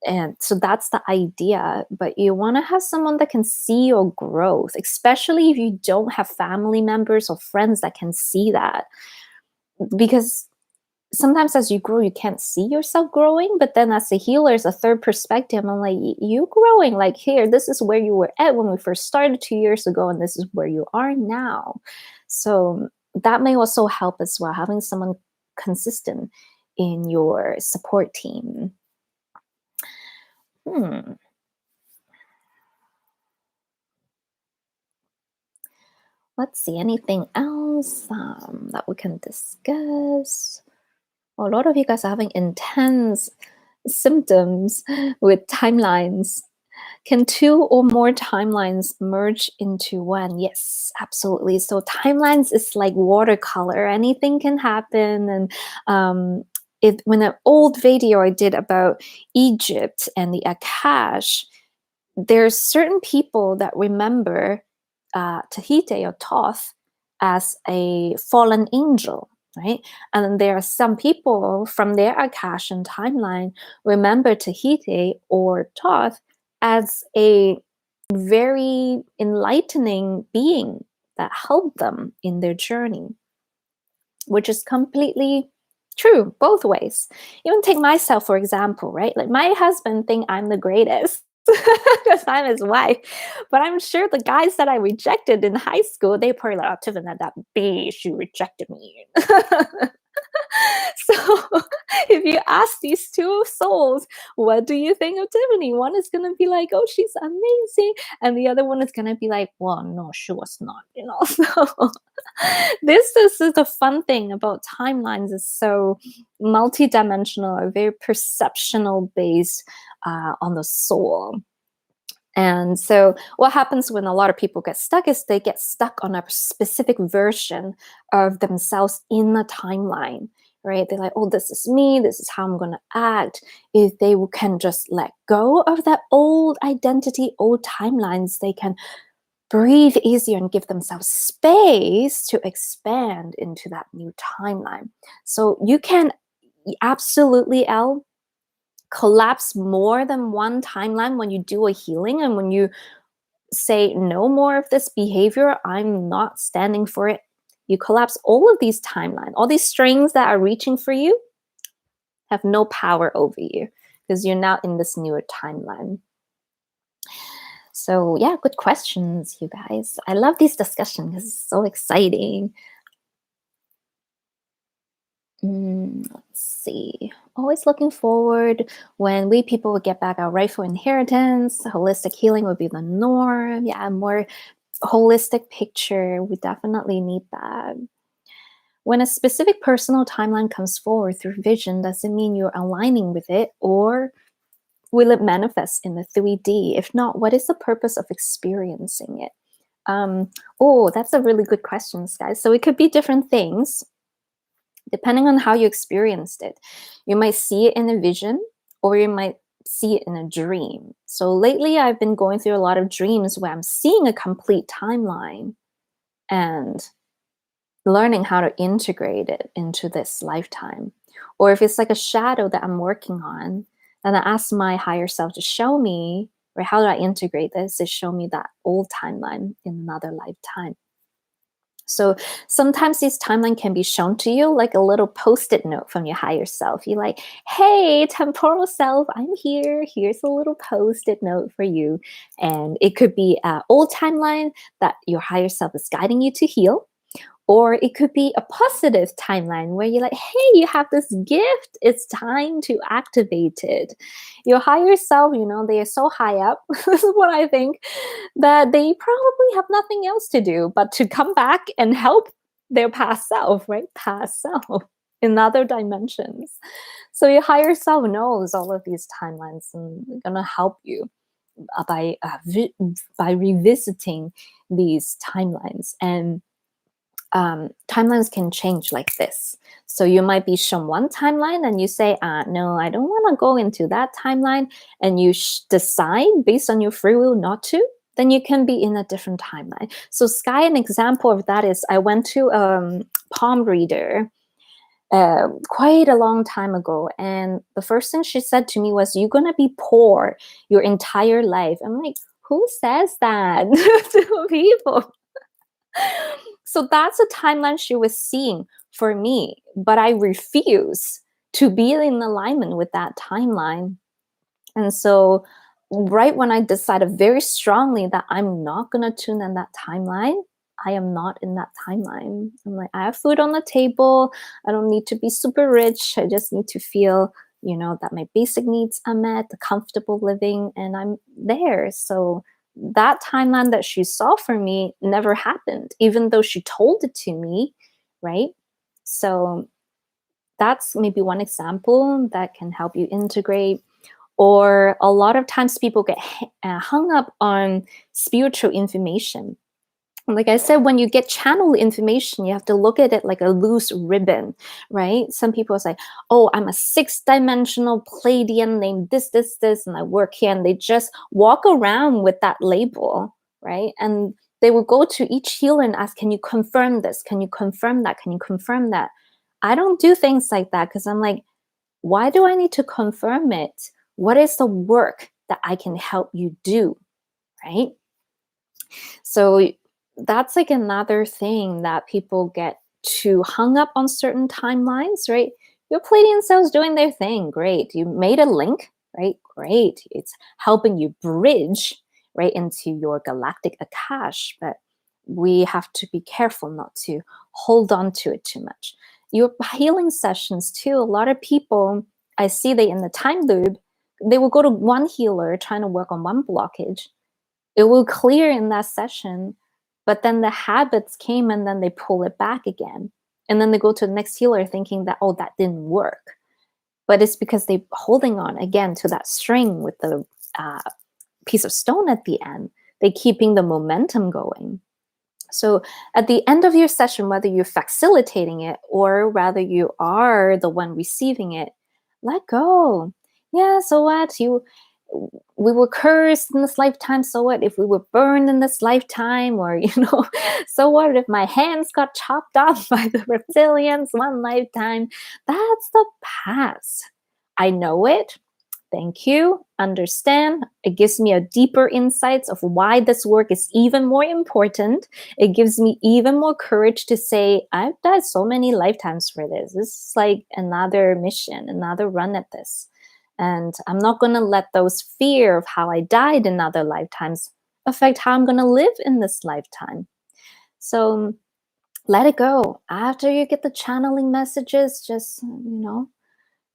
And so that's the idea. But you want to have someone that can see your growth, especially if you don't have family members or friends that can see that. Because sometimes as you grow, you can't see yourself growing. But then as a healer, as a third perspective, I'm like, you growing, like, here, this is where you were at when we first started 2 years ago, and this is where you are now. So that may also help as well, having someone consistent in your support team. Hmm. Let's see, anything else that we can discuss? Well, a lot of you guys are having intense symptoms with timelines. Can two or more timelines merge into one? Yes, absolutely. So timelines is like watercolor. Anything can happen. And when an old video I did about Egypt and the Akash, there's certain people that remember Tahiti or Thoth as a fallen angel, right? And then there are some people from their Akashan timeline remember Tahiti or Thoth as a very enlightening being that helped them in their journey, which is completely true both ways. Even take myself for example, right? Like my husband think I'm the greatest because I'm his wife, but I'm sure the guys that I rejected in high school, they probably like, oh, Tiffany, that bitch, you rejected me. So if you ask these two souls, what do you think of Tiffany? One is gonna be like, oh, she's amazing, and the other one is gonna be like, well, no, she was not, you know. So this is the fun thing about timelines. Is so multidimensional, very perceptional based on the soul. And so, what happens when a lot of people get stuck is they get stuck on a specific version of themselves in the timeline, right? They're like, oh, this is me, this is how I'm going to act. If they can just let go of that old identity, old timelines, they can breathe easier and give themselves space to expand into that new timeline. So, you can absolutely, Elle, collapse more than one timeline when you do a healing, and when you say no more of this behavior, I'm not standing for it, you collapse all of these timelines. All these strings that are reaching for you have no power over you because you're now in this newer timeline. So yeah, good questions, you guys. I love these discussions because it's so exciting. Let's see. Always looking forward when we people would get back our rightful inheritance. Holistic healing would be the norm. Yeah, a more holistic picture. We definitely need that. When a specific personal timeline comes forward through vision, does it mean you're aligning with it, or will it manifest in the 3D? If not, what is the purpose of experiencing it? Oh, that's a really good question, guys. So it could be different things depending on how you experienced it. You might see it in a vision, or you might see it in a dream. So lately, I've been going through a lot of dreams where I'm seeing a complete timeline and learning how to integrate it into this lifetime. Or if it's like a shadow that I'm working on, then I ask my higher self to show me, or how do I integrate this to show me that old timeline in another lifetime. So sometimes this timeline can be shown to you like a little post-it note from your higher self. You're like, hey, temporal self, I'm here. Here's a little post-it note for you. And it could be an old timeline that your higher self is guiding you to heal. Or it could be a positive timeline where you're like, hey, you have this gift. It's time to activate it. Your higher self, they are so high up. This is what I think, that they probably have nothing else to do but to come back and help their past self, right? Past self in other dimensions. So your higher self knows all of these timelines and they're going to help you by revisiting these timelines. And timelines can change like this. So you might be shown one timeline and you say, no, I don't want to go into that timeline, and you decide based on your free will not to, then you can be in a different timeline. So Sky, an example of that is I went to palm reader, quite a long time ago. And the first thing she said to me was, "You're going to be poor your entire life." I'm like, who says that to people? So that's a timeline she was seeing for me, but I refuse to be in alignment with that timeline. And so, right when I decided very strongly that I'm not going to tune in that timeline, I am not in that timeline. I'm like, I have food on the table. I don't need to be super rich. I just need to feel, that my basic needs are met, the comfortable living, and I'm there. So, that timeline that she saw for me never happened, even though she told it to me, right? So, that's maybe one example that can help you integrate. Or a lot of times people get hung up on spiritual information. Like I said, when you get channel information, you have to look at it like a loose ribbon, right? Some people say, "Oh, I'm a 6-dimensional Pleiadian named this, and I work here." And they just walk around with that label, right? And they will go to each healer and ask, "Can you confirm this? Can you confirm that? Can you confirm that?" I don't do things like that because I'm like, why do I need to confirm it? What is the work that I can help you do, right? So that's like another thing that people get too hung up on certain timelines, right? Your Palladian cell's doing their thing. Great. You made a link, right? Great. It's helping you bridge right into your galactic Akash, but we have to be careful not to hold on to it too much. Your healing sessions too, a lot of people, I see they in the time loop, they will go to one healer trying to work on one blockage. It will clear in that session, but then the habits came and then they pull it back again. And then they go to the next healer thinking that, oh, that didn't work. But it's because they're holding on again to that string with the uh, piece of stone at the end. They're keeping the momentum going. So at the end of your session, whether you're facilitating it or rather you are the one receiving it, let go. Yeah, so what? We were cursed in this lifetime. So what if we were burned in this lifetime? Or, so what if my hands got chopped off by the reptilians one lifetime? That's the past. I know it. Thank you. Understand. It gives me a deeper insights of why this work is even more important. It gives me even more courage to say, I've died so many lifetimes for this. This is like another mission, another run at this. And I'm not going to let those fear of how I died in other lifetimes affect how I'm going to live in this lifetime. So let it go. After you get the channeling messages, just,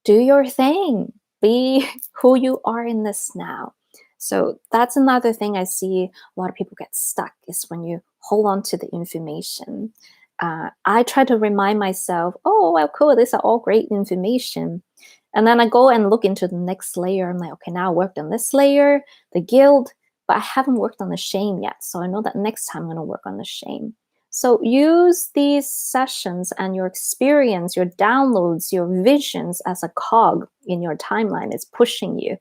do your thing. Be who you are in this now. So that's another thing I see a lot of people get stuck is when you hold on to the information. I try to remind myself, oh, well, cool, these are all great information. And then I go and look into the next layer. I'm like, okay, now I worked on this layer, the guilt, but I haven't worked on the shame yet. So I know that next time I'm going to work on the shame. So use these sessions and your experience, your downloads, your visions as a cog in your timeline. It's pushing you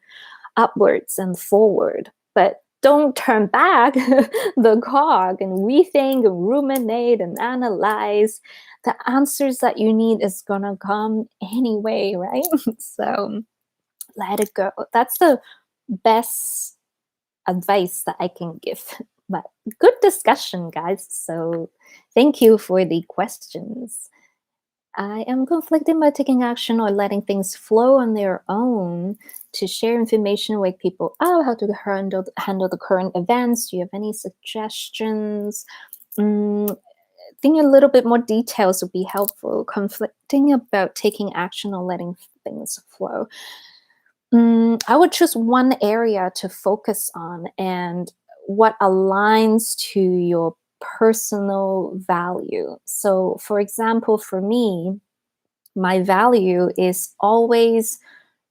upwards and forward. But don't turn back the cog and rethink and ruminate and analyze. The answers that you need is going to come anyway, right? So let it go. That's the best advice that I can give. But good discussion, guys. So thank you for the questions. I am conflicted by taking action or letting things flow on their own to share information, wake people up, how to handle the current events. Do you have any suggestions? Think a little bit more details would be helpful. Conflicting about taking action or letting things flow. I would choose one area to focus on and what aligns to your personal value. So, for example, for me, my value is always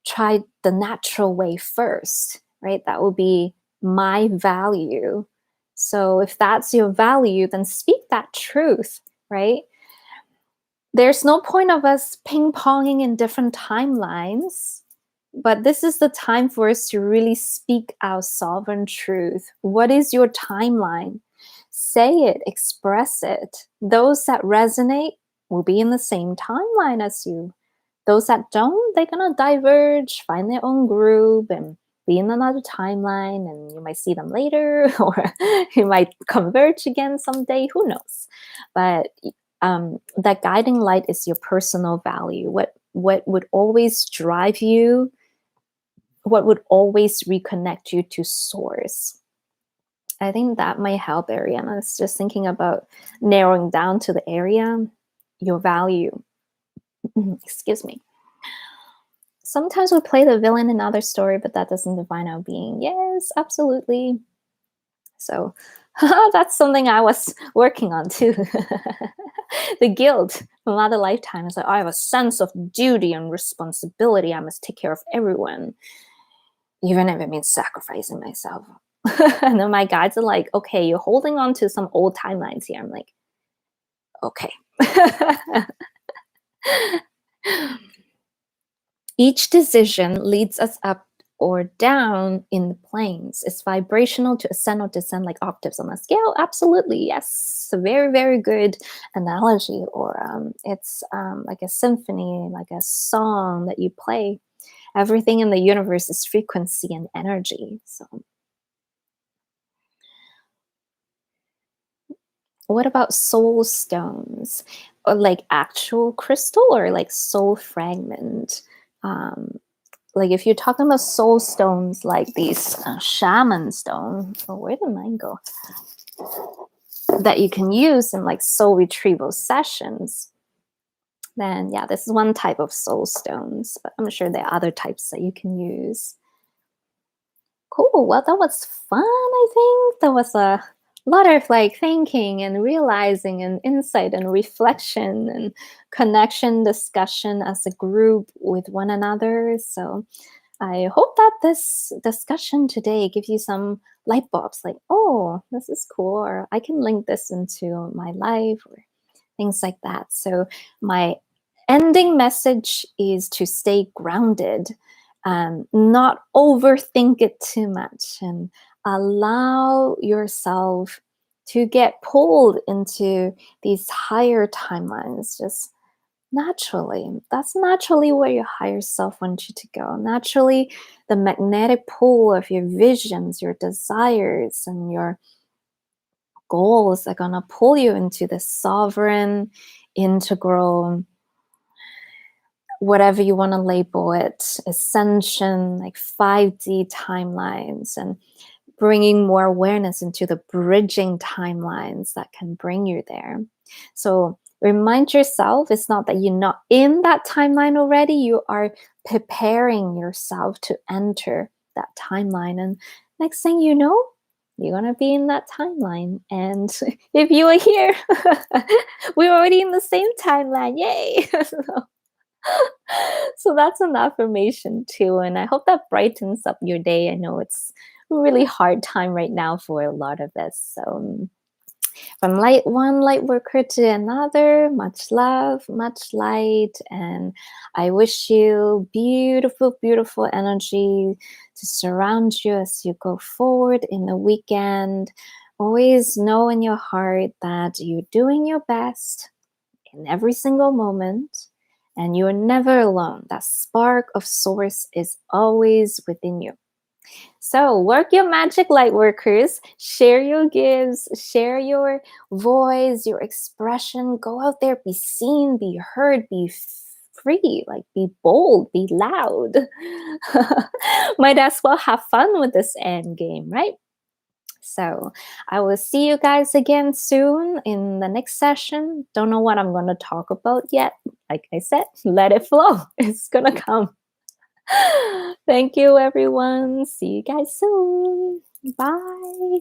try the natural way first, right? That will be my value. So, if that's your value, then speak that truth, right? There's no point of us ping-ponging in different timelines, but this is the time for us to really speak our sovereign truth. What is your timeline? Say it, express it. Those that resonate, will be in the same timeline as you. Those that don't, they're gonna diverge, find their own group, and be in another timeline, and you might see them later, or you might converge again someday. Who knows? But that guiding light is your personal value. What would always drive you? What would always reconnect you to source? I think that might help Ariana. It's just thinking about narrowing down to the area, your value. Excuse me. Sometimes we play the villain in other story, but that doesn't define our being. Yes, absolutely. So that's something I was working on too. The guilt from other lifetimes. Like, I have a sense of duty and responsibility. I must take care of everyone, even if it means sacrificing myself. And then my guides are like, okay, you're holding on to some old timelines here. I'm like, okay. Each decision leads us up or down in the planes. It's vibrational to ascend or descend like octaves on a scale. Absolutely, yes. A very, very good analogy. Or it's like a symphony, like a song that you play. Everything in the universe is frequency and energy. So what about soul stones? Or like actual crystal or like soul fragment? Like if you're talking about soul stones, like these shaman stone, oh, where did mine go? That you can use in like soul retrieval sessions, then yeah, this is one type of soul stones, but I'm sure there are other types that you can use. Cool. Well, that was fun. I think that was a lot of like thinking and realizing and insight and reflection and connection discussion as a group with one another. So I hope that this discussion today gives you some light bulbs like, oh, this is cool, or I can link this into my life, or things like that. So my ending message is to stay grounded, not overthink it too much, and allow yourself to get pulled into these higher timelines just naturally. That's naturally where your higher self wants you to go. Naturally, the magnetic pull of your visions, your desires, and your goals are going to pull you into the sovereign, integral, whatever you want to label it, ascension, like 5D timelines, and bringing more awareness into the bridging timelines that can bring you there. So remind yourself, it's not that you're not in that timeline already, you are preparing yourself to enter that timeline. And next thing you know, you're going to be in that timeline. And if you are here, we're already in the same timeline. Yay! So that's an affirmation too. And I hope that brightens up your day. I know it's a really hard time right now for a lot of us. So from one light worker to another, much love, much light. And I wish you beautiful, beautiful energy to surround you as you go forward in the weekend. Always know in your heart that you're doing your best in every single moment, and you're never alone. That spark of source is always within you. So work your magic, light workers. Share your gifts, share your voice, your expression. Go out there, be seen, be heard, be free, like be bold, be loud. Might as well have fun with this end game, right? So I will see you guys again soon in the next session. Don't know what I'm going to talk about yet. Like I said, let it flow. It's going to come. Thank you, everyone. See you guys soon. Bye.